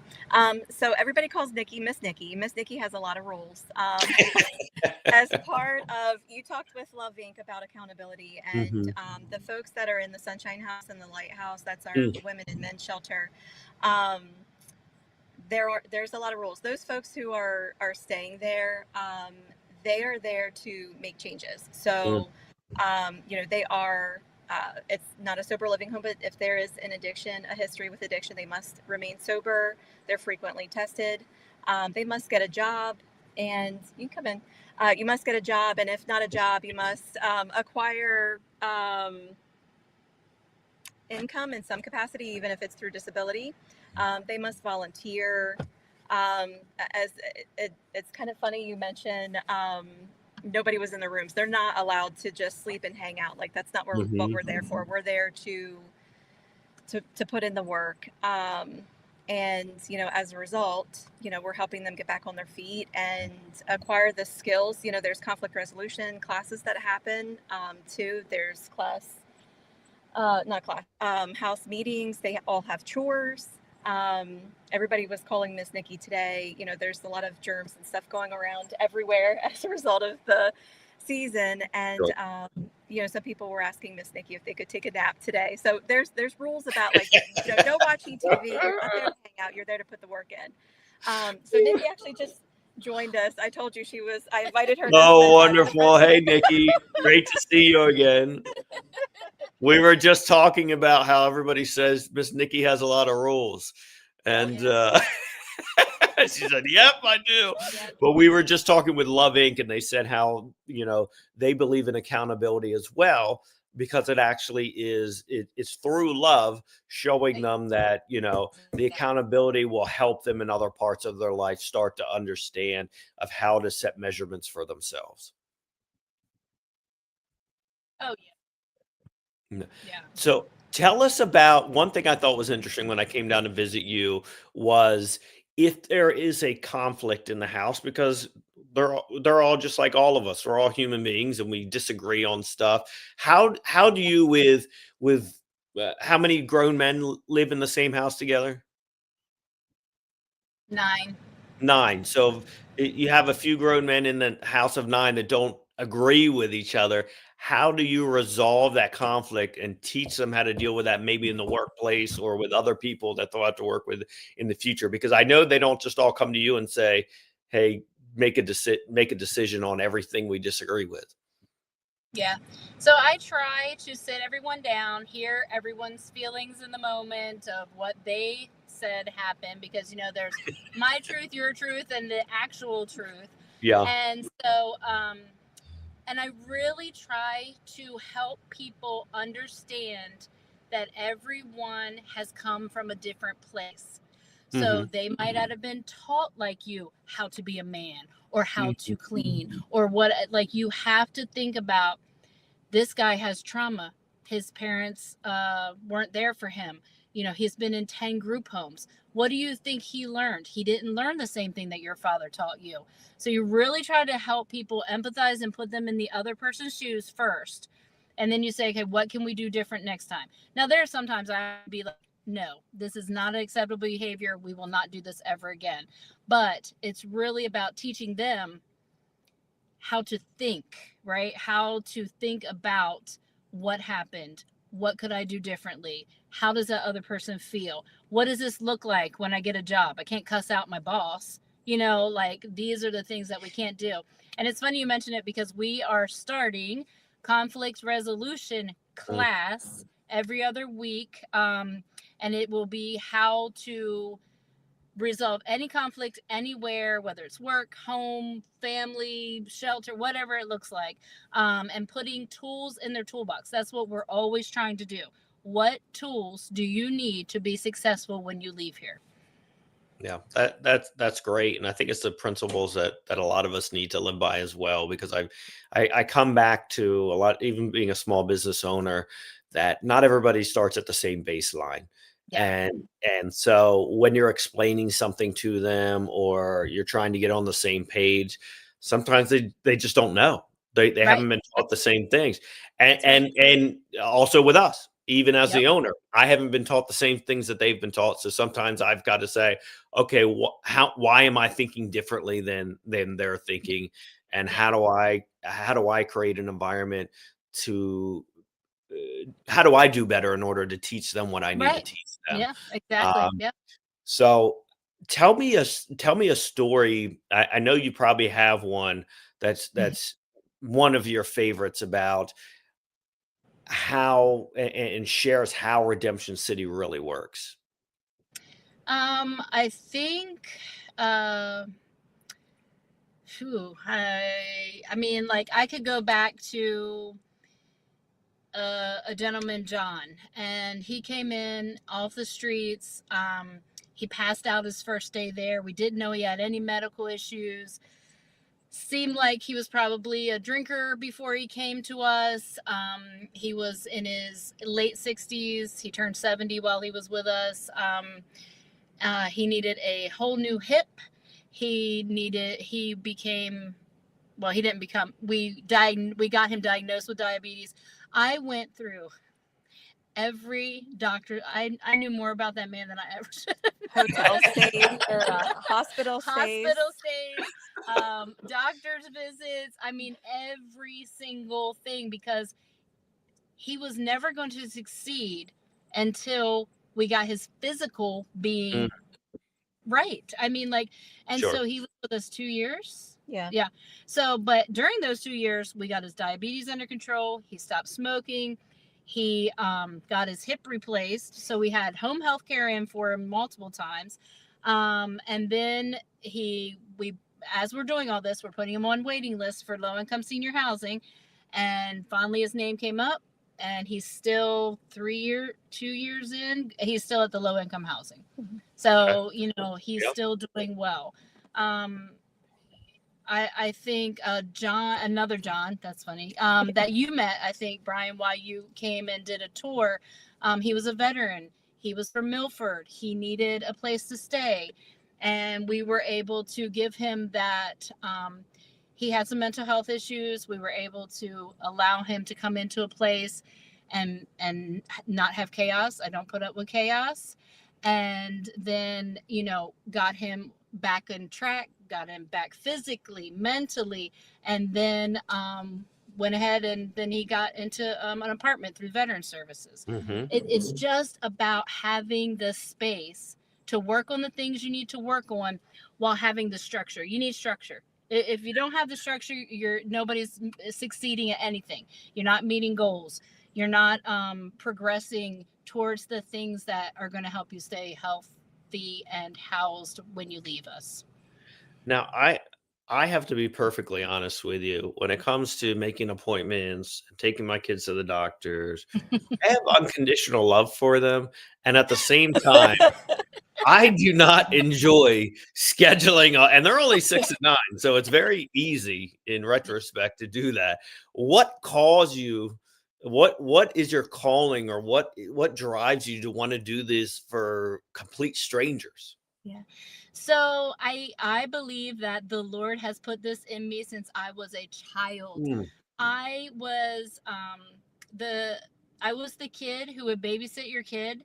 S6: So everybody calls Nikki Miss Nikki. Miss Nikki has a lot of rules. As part of, you talked with Love Inc. about accountability, and the folks that are in the Sunshine House and the Lighthouse, that's our women and men's shelter. There's a lot of rules. Those folks who are staying there, they are there to make changes. So, they are. It's not a sober living home, but if there is an addiction, a history with addiction, they must remain sober. They're frequently tested. They must get a job, and you can come in. You must get a job, and if not a job, you must acquire income in some capacity, even if it's through disability. They must volunteer. It's kind of funny you mentioned nobody was in the rooms. They're not allowed to just sleep and hang out. Like, that's not what we're there for. We're there to put in the work. And, as a result, we're helping them get back on their feet and acquire the skills. There's conflict resolution classes that happen too. There's house meetings. They all have chores. Everybody was calling Miss Nikki today. There's a lot of germs and stuff going around everywhere as a result of the season. And, some people were asking Miss Nikki if they could take a nap today. So there's rules about, like, no watching TV. You're not there to hang out. You're there to put the work in. So Nikki actually just joined us. I told you I invited her.
S2: Oh, wonderful. Hey, Nikki. Great to see you again. We were just talking about how everybody says Miss Nikki has a lot of rules. And she said, yep, I do. Yep. But we were just talking with Love Inc. and they said how, they believe in accountability as well, because it actually it's through love showing them that, the accountability will help them in other parts of their life start to understand of how to set measurements for themselves.
S7: Oh, yeah.
S2: Yeah. So tell us about one thing I thought was interesting when I came down to visit you was if there is a conflict in the house, because they're all just like all of us. We're all human beings and we disagree on stuff. How do you with how many grown men live in the same house together?
S7: 9.
S2: 9. So you have a few grown men in the house of 9 that don't agree with each other. How do you resolve that conflict and teach them how to deal with that, maybe in the workplace or with other people that they'll have to work with in the future? Because I know they don't just all come to you and say, hey, make a decision on everything we disagree with.
S7: Yeah. So I try to sit everyone down, hear everyone's feelings in the moment of what they said happened, because, there's my truth, your truth, and the actual truth.
S2: Yeah.
S7: And so, and I really try to help people understand that everyone has come from a different place. So they might not have been taught like you how to be a man or how to clean or what, like, you have to think about, this guy has trauma. His parents weren't there for him. He's been in 10 group homes. What do you think he learned? He didn't learn the same thing that your father taught you. So you really try to help people empathize and put them in the other person's shoes first. And then you say, okay, what can we do different next time? Now, there are sometimes I'd be like, no, this is not acceptable behavior. We will not do this ever again. But it's really about teaching them how to think, right? How to think about what happened. What could I do differently? How does that other person feel? What does this look like when I get a job? I can't cuss out my boss. Like, these are the things that we can't do. And it's funny you mention it, because we are starting conflict resolution class every other week. And it will be how to resolve any conflict anywhere, whether it's work, home, family, shelter, whatever it looks like, and putting tools in their toolbox. That's what we're always trying to do. What tools do you need to be successful when you leave here?
S2: Yeah, that's great, and I think it's the principles that a lot of us need to live by as well. Because I come back to a lot, even being a small business owner, that not everybody starts at the same baseline.
S7: Yeah.
S2: And so when you're explaining something to them or you're trying to get on the same page, sometimes they just don't know. They haven't been taught the same things. And also with us, even as
S7: Yep.
S2: the owner, I haven't been taught the same things that they've been taught. So sometimes I've got to say, okay, why am I thinking differently than they're thinking, and
S7: Yeah.
S2: how do I create an environment to how do I do better in order to teach them what I need to
S7: Right.
S2: teach them?
S7: Yeah, exactly.
S2: Um,
S7: Yeah.
S2: so tell me a story. I know you probably have one that's one of your favorites about how and shares how Redemption City really works.
S7: I think uh I mean, like, I could go back to a gentleman, John, and he came in off the streets. He passed out his first day there. We didn't know he had any medical issues. Seemed like he was probably a drinker before he came to us. He was in his late 60s. He turned 70 while he was with us. He needed a whole new hip. He became, well, he didn't become, we got him diagnosed with diabetes. I went through every doctor. I knew more about that man than I ever should.
S6: Hotel stays or hospital stays.
S7: Doctor's visits. I mean, every single thing, because he was never going to succeed until we got his physical being right. I mean, like, and
S2: Sure.
S7: so he was with us 2 years.
S6: Yeah.
S7: Yeah. So, but during those 2 years, we got his diabetes under control. He stopped smoking. He got his hip replaced. So we had home health care in for him multiple times. And then as we're doing all this, we're putting him on waiting lists for low income senior housing. And finally his name came up, and he's still 2 years in, he's still at the low income housing. So, you know, he's still doing well. I think another John, that's funny, that you met, I think, Brian, while you came and did a tour. He was a veteran. He was from Milford. He needed a place to stay. And we were able to give him that. He had some mental health issues. We were able to allow him to come into a place and not have chaos. I don't put up with chaos. And then, you know, got him back on track, got him back physically, mentally, and then went ahead and then he got into an apartment through Veteran Services. It's just about having the space to work on the things you need to work on while having the structure. You need structure. If you don't have the structure, nobody's succeeding at anything. You're not meeting goals. You're not progressing towards the things that are going to help you stay healthy and housed when you leave us.
S2: Now, I have to be perfectly honest with you. When it comes to making appointments, taking my kids to the doctors, I have unconditional love for them. And at the same time, I do not enjoy scheduling, and they're only 6 and 9, so it's very easy in retrospect to do that. What calls you? What is your calling, or what drives you to want to do this for complete strangers?
S7: Yeah. So I believe that the Lord has put this in me since I was a child. I was the kid who would babysit your kid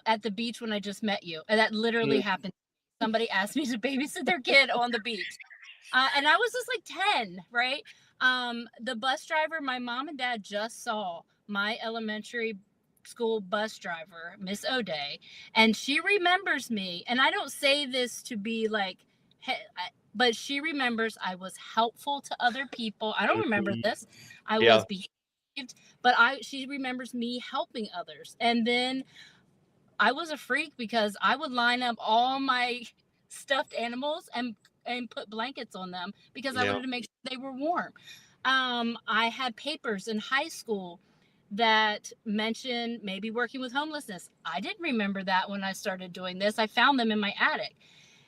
S7: at the beach when I just met you. And that literally happened. Somebody asked me to babysit their kid on the beach. And I was just like 10, right? The bus driver, my mom and dad just saw my elementary school bus driver, Miss O'Day, and she remembers me. And I don't say this to be like, but she remembers I was helpful to other people. I don't remember this. I was behaved, but she remembers me helping others. And then I was a freak because I would line up all my stuffed animals and put blankets on them because I wanted to make sure they were warm. I had papers in high school that mentioned maybe working with homelessness. I didn't remember that when I started doing this. I found them in my attic.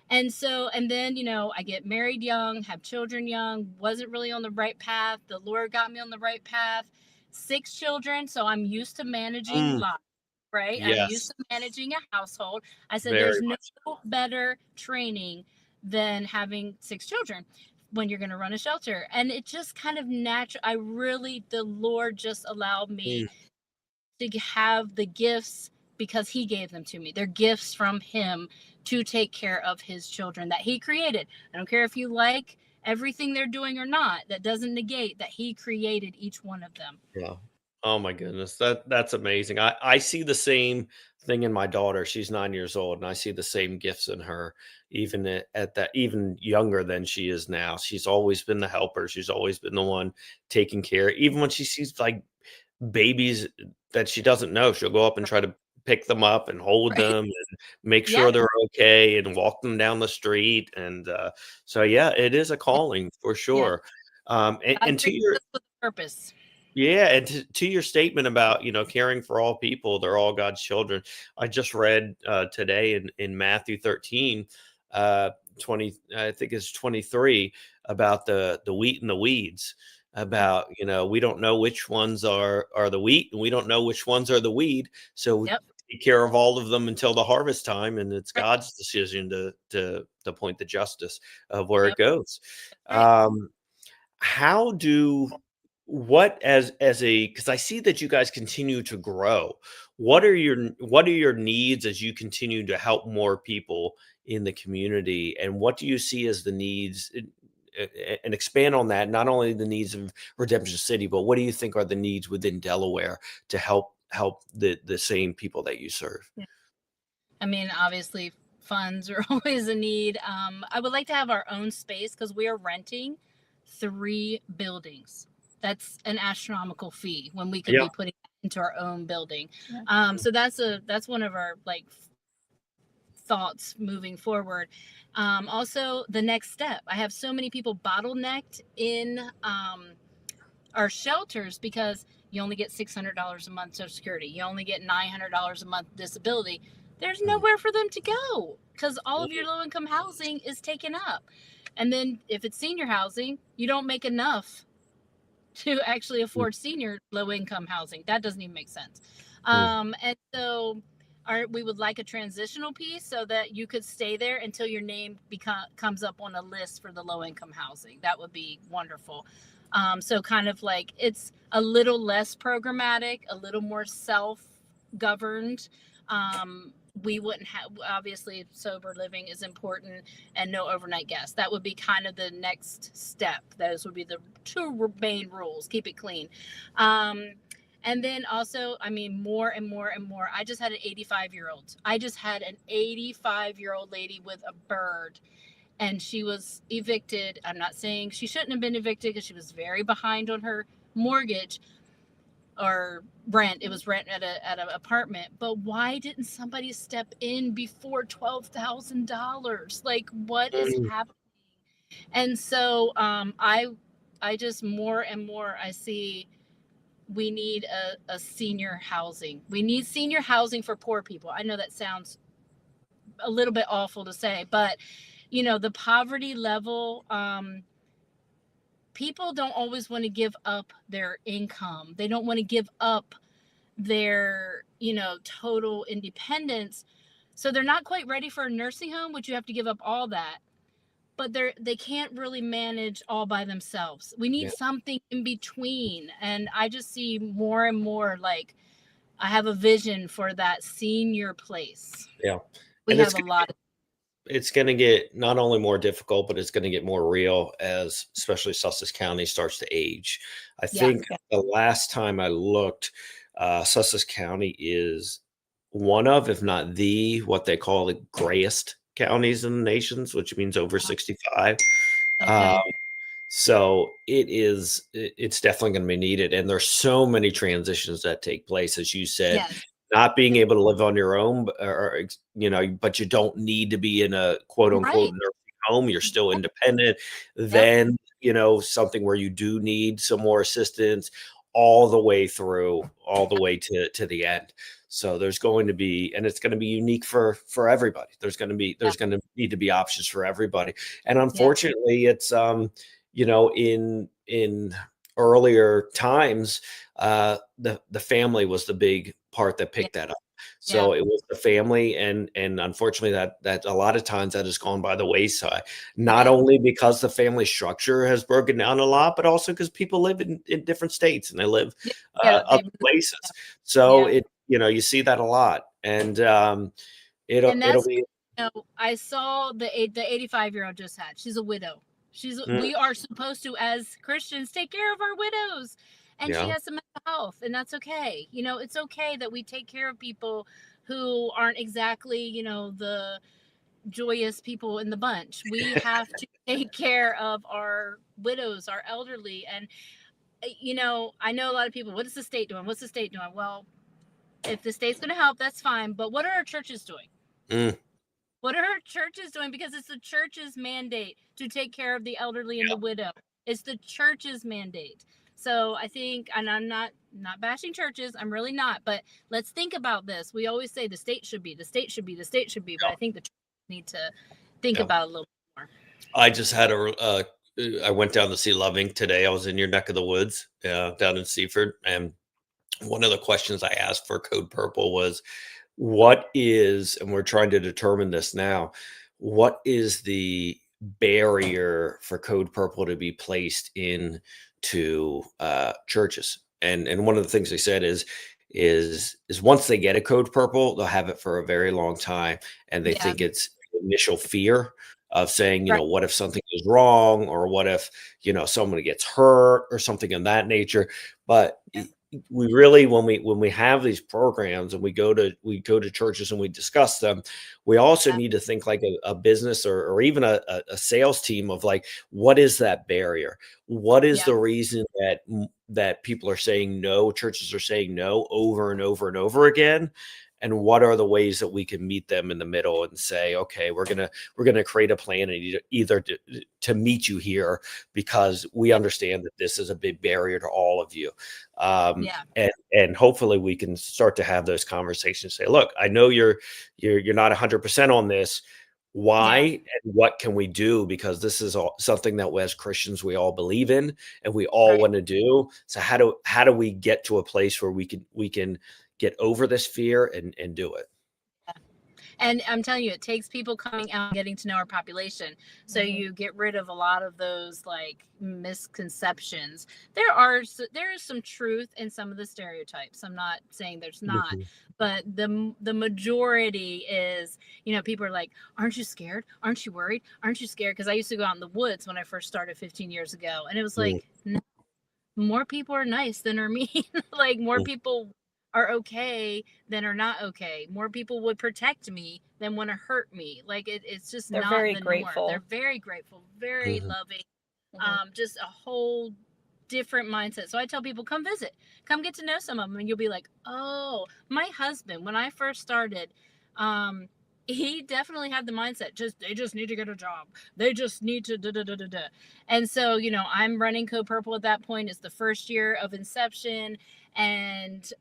S7: And then, you know, I get married young, have children young, wasn't really on the right path. The Lord got me on the right path. 6 children, so I'm used to managing lives. Right? I'm used to managing a household. I said, there's no better training than having 6 children when you're going to run a shelter. And it just kind of the Lord just allowed me to have the gifts because he gave them to me. They're gifts from him to take care of his children that he created. I don't care if you like everything they're doing or not. That doesn't negate that he created each one of them.
S2: Yeah. Oh my goodness. That's amazing. I see the same thing in my daughter. She's 9 years old, and I see the same gifts in her, even at that, even younger than she is now. She's always been the helper. She's always been the one taking care. Even when she sees like babies that she doesn't know, she'll go up and try to pick them up and hold
S7: Right.
S2: them and make
S7: Yeah.
S2: sure they're okay and walk them down the street. And so, yeah, it is a calling for
S7: Yeah.
S2: sure. And,
S7: God
S2: and to
S7: created
S2: your
S7: us with a purpose.
S2: Yeah, and to your statement about, caring for all people, they're all God's children. I just read today in Matthew 13, 20, I think it's 23, about the wheat and the weeds. About, we don't know which ones are the wheat, and we don't know which ones are the weed. So
S7: Yep.
S2: take care of all of them until the harvest time, and it's
S7: Right.
S2: God's decision to point the justice of where
S7: Yep.
S2: it goes.
S7: Right.
S2: How do what as a because I see that you guys continue to grow. What are your needs as you continue to help more people in the community, and what do you see as the needs, and expand on that, not only the needs of Redemption City, but what do you think are the needs within Delaware to help the same people that you serve?
S7: I mean, obviously, funds are always a need. I would like to have our own space because we are renting 3 buildings. That's an astronomical fee when we could
S2: Yeah.
S7: be putting it into our own building. So that's one of our like thoughts moving forward. Also, the next step. I have so many people bottlenecked in our shelters because you only get $600 a month Social Security. You only get $900 a month disability. There's nowhere for them to go because all of your low income housing is taken up. And then if it's senior housing, you don't make enough to actually afford senior low income housing. That doesn't even make sense. And so we would like a transitional piece so that you could stay there until your name comes up on a list for the low income housing. That would be wonderful. So kind of like it's a little less programmatic, a little more self-governed. We wouldn't have, obviously sober living is important and no overnight guests. That would be kind of the next step. Those would be the 2 main rules. Keep it clean. And then also, I mean, more and more and more. I just had an 85-year-old. I just had an 85-year-old lady with a bird, and she was evicted. I'm not saying she shouldn't have been evicted because she was very behind on her mortgage or rent. It was rent at an apartment. But why didn't somebody step in before $12,000? Like, what is happening? And so I just more and more I see we need a senior housing. We need senior housing for poor people. I know that sounds a little bit awful to say, but the poverty level, people don't always want to give up their income. They don't want to give up their, total independence. So they're not quite ready for a nursing home, which you have to give up all that. But they can't really manage all by themselves. We need something in between. And I just see more and more like I have a vision for that senior place.
S2: Yeah.
S7: We
S2: And
S7: have a lot.
S2: it's going to get not only more difficult, but it's going to get more real as especially Sussex County starts to age. I think the last time I looked, Sussex County is one of, if not the, what they call the grayest counties in the nations, which means over 65.
S7: Okay.
S2: So it's definitely going to be needed. And there's so many transitions that take place, as you said,
S7: Yes.
S2: not being able to live on your own, but you don't need to be in a quote unquote
S7: Right.
S2: nursing home. You're still independent. Then, something where you do need some more assistance all the way through, all the way to the end. So there's going to be, and it's going to be unique for everybody. There's going to need to be options for everybody. And unfortunately, it's, in earlier times, the family was the big part that picked that up. So it was the family, and unfortunately that a lot of times that has gone by the wayside, not only because the family structure has broken down a lot, but also because people live in different states and they live other places. So you see that a lot, and it'll be.
S7: I saw the 85-year-old just had. She's a widow. We are supposed to, as Christians, take care of our widows, and she has some mental health, and that's okay. It's okay that we take care of people who aren't exactly, the joyous people in the bunch. We have to take care of our widows, our elderly, and I know a lot of people. What is the state doing? What's the state doing? Well, if the state's going to help, that's fine. But what are our churches doing? What are our churches doing? Because it's the church's mandate to take care of the elderly and the widow. It's the church's mandate. So I think, and I'm not bashing churches, I'm really not, but let's think about this. We always say the state should be, but I think the church need to think about it a little more.
S2: I just had I went down to see Loving today. I was in your neck of the woods, down in Seaford, and one of the questions I asked for Code Purple was, what is, and we're trying to determine this now, what is the barrier for Code Purple to be placed into churches? And one of the things they said is once they get a Code Purple, they'll have it for a very long time, and they think it's initial fear of saying, what if something is wrong, or what if someone gets hurt or something in that nature. But we really, when we have these programs and we go to churches and we discuss them, we also need to think like a business or even a sales team of like, what is that barrier? What is the reason that people are saying no, churches are saying no over and over and over again? And what are the ways that we can meet them in the middle and say, okay, we're gonna create a plan and either to meet you here, because we understand that this is a big barrier to all of you. And hopefully we can start to have those conversations. Say, look, I know you're not 100% on this. Why and what can we do? Because this is something that as Christians we all believe in and we all want to do. So how do we get to a place where we can get over this fear and do it?
S7: And I'm telling you, it takes people coming out and getting to know our population. So you get rid of a lot of those like misconceptions. There is some truth in some of the stereotypes. I'm not saying there's not, but the majority is, people are like, aren't you scared? Aren't you worried? Aren't you scared? Because I used to go out in the woods when I first started 15 years ago. And it was like, no, more people are nice than are mean. Like more people are okay than are not okay. More people would protect me than want to hurt me. Like it's just
S8: They're
S7: not
S8: very
S7: the
S8: grateful.
S7: norm. They're very grateful, very loving, just a whole different mindset. So I tell people, come visit, come get to know some of them, and you'll be like, oh, my husband, when I first started, he definitely had the mindset, they just need to get a job. They just need to da da da da da. And so, I'm running Code Purple at that point. It's the first year of inception. And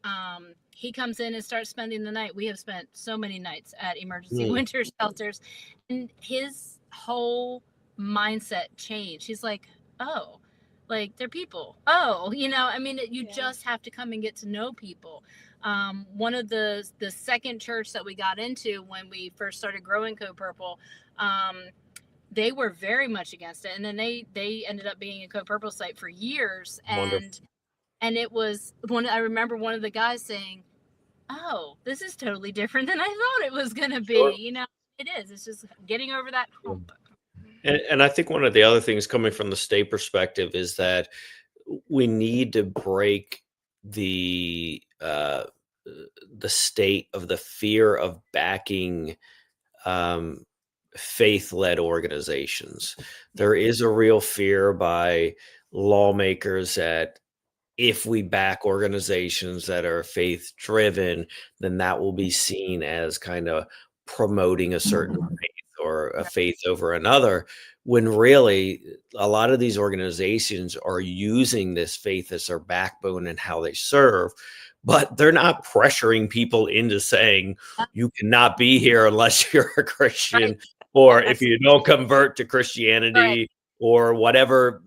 S7: he comes in and starts spending the night. We have spent so many nights at emergency winter shelters, and his whole mindset changed. He's like, oh, like they're people. Oh, you just have to come and get to know people. One of the second church that we got into when we first started growing Code Purple, they were very much against it, and then they ended up being a Code Purple site for years. And it was I remember one of the guys saying, oh, this is totally different than I thought it was going to be. It is. It's just getting over that hump.
S2: And I think one of the other things coming from the state perspective is that we need to break the state of the fear of backing faith-led organizations. There is a real fear by lawmakers that if we back organizations that are faith driven, then that will be seen as kind of promoting a certain faith or a faith over another, when really a lot of these organizations are using this faith as their backbone and how they serve, but they're not pressuring people into saying you cannot be here unless you're a Christian, or if you don't convert to Christianity, or whatever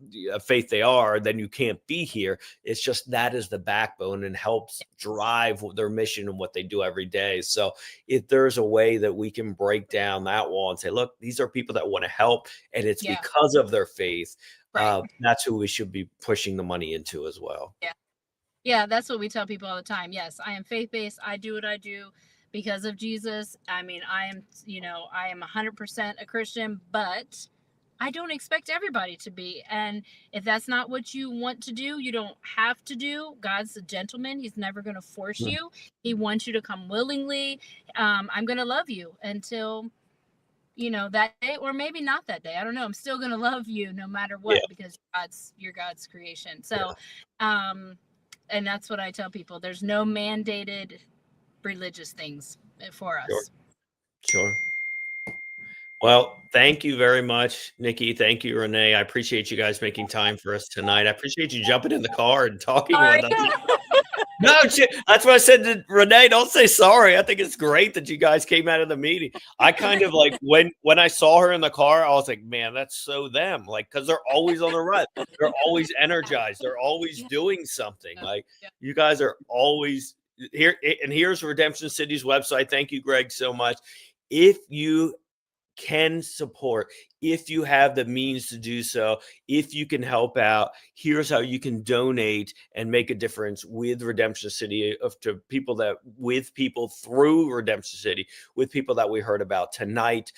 S2: faith they are, then you can't be here. It's just that is the backbone and helps drive their mission and what they do every day. So if there's a way that we can break down that wall and say, look, these are people that want to help, and it's because of their faith, that's who we should be pushing the money into as well.
S7: Yeah, that's what we tell people all the time. Yes, I am faith-based. I do what I do because of Jesus. I mean, I am 100% a Christian, but I don't expect everybody to be. And if that's not what you want to do, you don't have to do. God's a gentleman. He's never going to force you. He wants you to come willingly. I'm going to love you until, that day, or maybe not that day. I don't know. I'm still going to love you no matter what, because you're God's creation. So, and that's what I tell people. There's no mandated religious things for us.
S2: Sure. Well, thank you very much, Nikki. Thank you, Renee. I appreciate you guys making time for us tonight. I appreciate you jumping in the car and talking with us. No, that's what I said to Renee. Don't say sorry. I think it's great that you guys came out of the meeting. I kind of like when I saw her in the car, I was like, man, that's so them. Like, because they're always on the run. They're always energized. They're always doing something. Like, you guys are always here. And here's Redemption City's website. Thank you, Greg, so much. If you can support, if you have the means to do so, if you can help out, here's how you can donate and make a difference with Redemption City, to people through Redemption City, with people that we heard about tonight.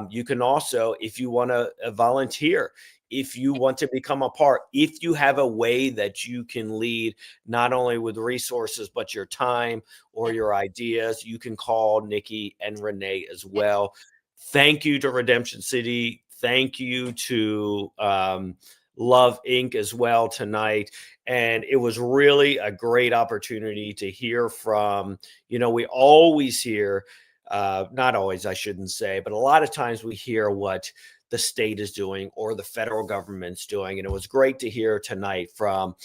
S2: You can also, if you want to volunteer, if you want to become a part, if you have a way that you can lead, not only with resources, but your time or your ideas, you can call Nikki and Renee as well. Thank you to Redemption City. Thank you to Love Inc. as well tonight. And it was really a great opportunity to hear from, we always hear, not always, I shouldn't say, but a lot of times we hear what the state is doing or the federal government's doing. And it was great to hear tonight from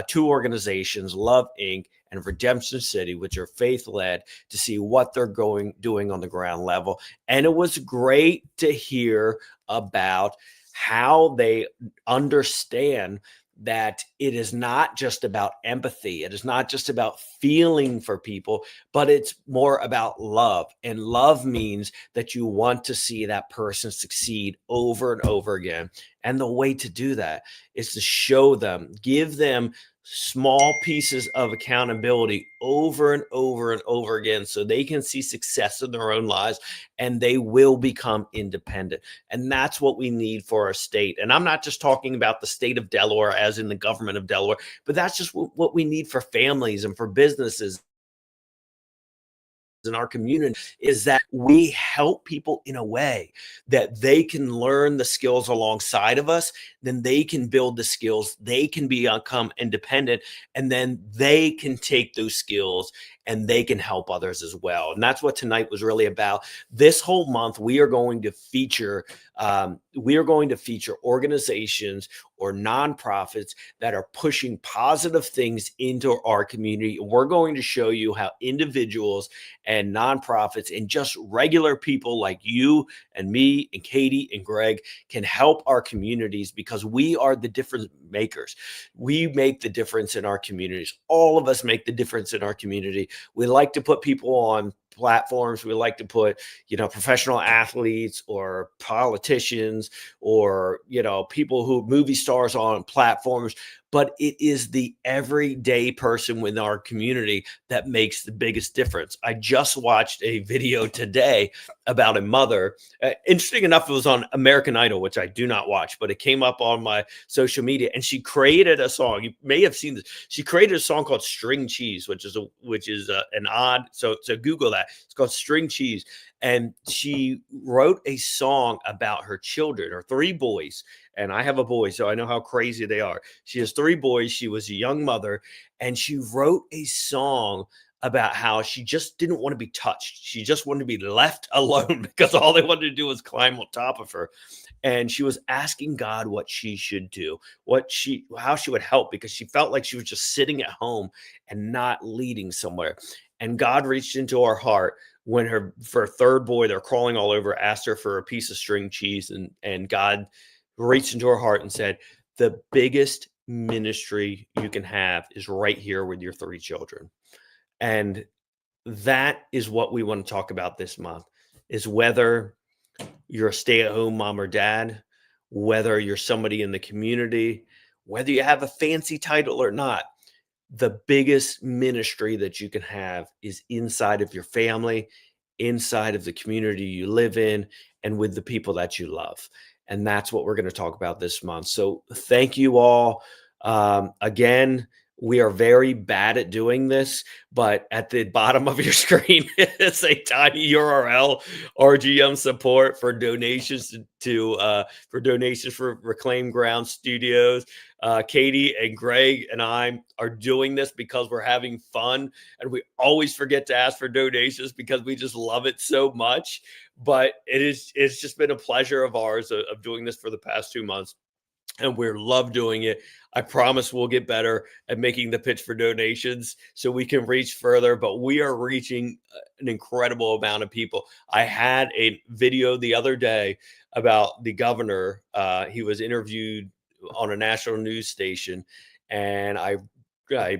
S2: two organizations, Love Inc. and Redemption City, which are faith-led, to see what they're doing on the ground level. And it was great to hear about how they understand that it is not just about empathy. It is not just about feeling for people, but it's more about love. And love means that you want to see that person succeed over and over again. And the way to do that is to show them, give them small pieces of accountability over and over and over again, so they can see success in their own lives and they will become independent. And that's what we need for our state. And I'm not just talking about the state of Delaware as in the government of Delaware, but that's just what we need for families and for businesses in our community, is that we help people in a way that they can learn the skills alongside of us, then they can build the skills, they can become independent, and then they can take those skills and they can help others as well. And that's what tonight was really about. This whole month, we are going to feature organizations or nonprofits that are pushing positive things into our community. We're going to show you how individuals and nonprofits and just regular people like you and me and Katie and Greg can help our communities, because we are the difference makers. We make the difference in our communities. All of us make the difference in our community. We like to put people on platforms. We like to put, professional athletes or politicians or, people who movie stars on platforms. But it is the everyday person within our community that makes the biggest difference. I just watched a video today about a mother. Interesting enough, it was on American Idol, which I do not watch, but it came up on my social media, and she created a song. You may have seen this. She created a song called "String Cheese," which is an odd. So Google that. It's called "String Cheese," and she wrote a song about her children, her three boys. And I have a boy, so I know how crazy they are. She has three boys. She was a young mother, and she wrote a song about how she just didn't want to be touched. She just wanted to be left alone because all they wanted to do was climb on top of her. And she was asking God what she should do, how she would help, because she felt like she was just sitting at home and not leading somewhere. And God reached into her heart when for her third boy, they're crawling all over, asked her for a piece of string cheese, and God reached into her heart and said, the biggest ministry you can have is right here with your 3 children. And that is what we want to talk about this month, is whether you're a stay-at-home mom or dad, whether you're somebody in the community, whether you have a fancy title or not, the biggest ministry that you can have is inside of your family, inside of the community you live in, and with the people that you love. And that's what we're going to talk about this month. So thank you all. Again, we are very bad at doing this, but at the bottom of your screen is a tiny URL, RGM support for donations for donations for Reclaim Ground Studios. Katie and Greg and I are doing this because we're having fun, and we always forget to ask for donations because we just love it so much. But it's just been a pleasure of ours of doing this for the past 2 months. And we love doing it. I promise we'll get better at making the pitch for donations so we can reach further, but we are reaching an incredible amount of people. I had a video the other day about the governor. He was interviewed on a national news station, and I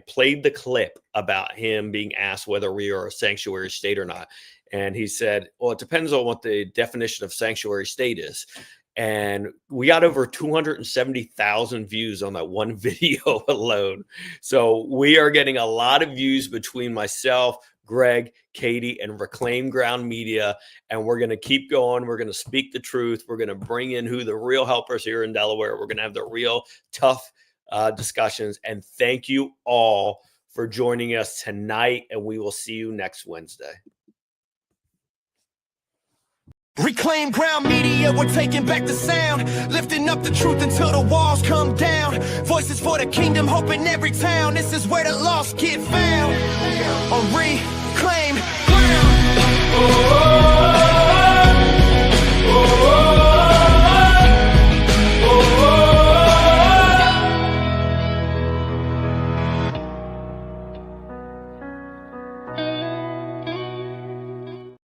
S2: played the clip about him being asked whether we are a sanctuary state or not. And he said, well, it depends on what the definition of sanctuary state is. And we got over 270,000 views on that one video alone. So we are getting a lot of views between myself, Greg, Katie, and Reclaim Ground Media. And we're going to keep going. We're going to speak the truth. We're going to bring in who the real helpers here in Delaware. We're going to have the real tough discussions. And thank you all for joining us tonight. And we will see you next Wednesday.
S1: Reclaim Ground Media, we're taking back the sound, lifting up the truth until the walls come down. Voices for the kingdom, hope in every town. This is where the lost get found. On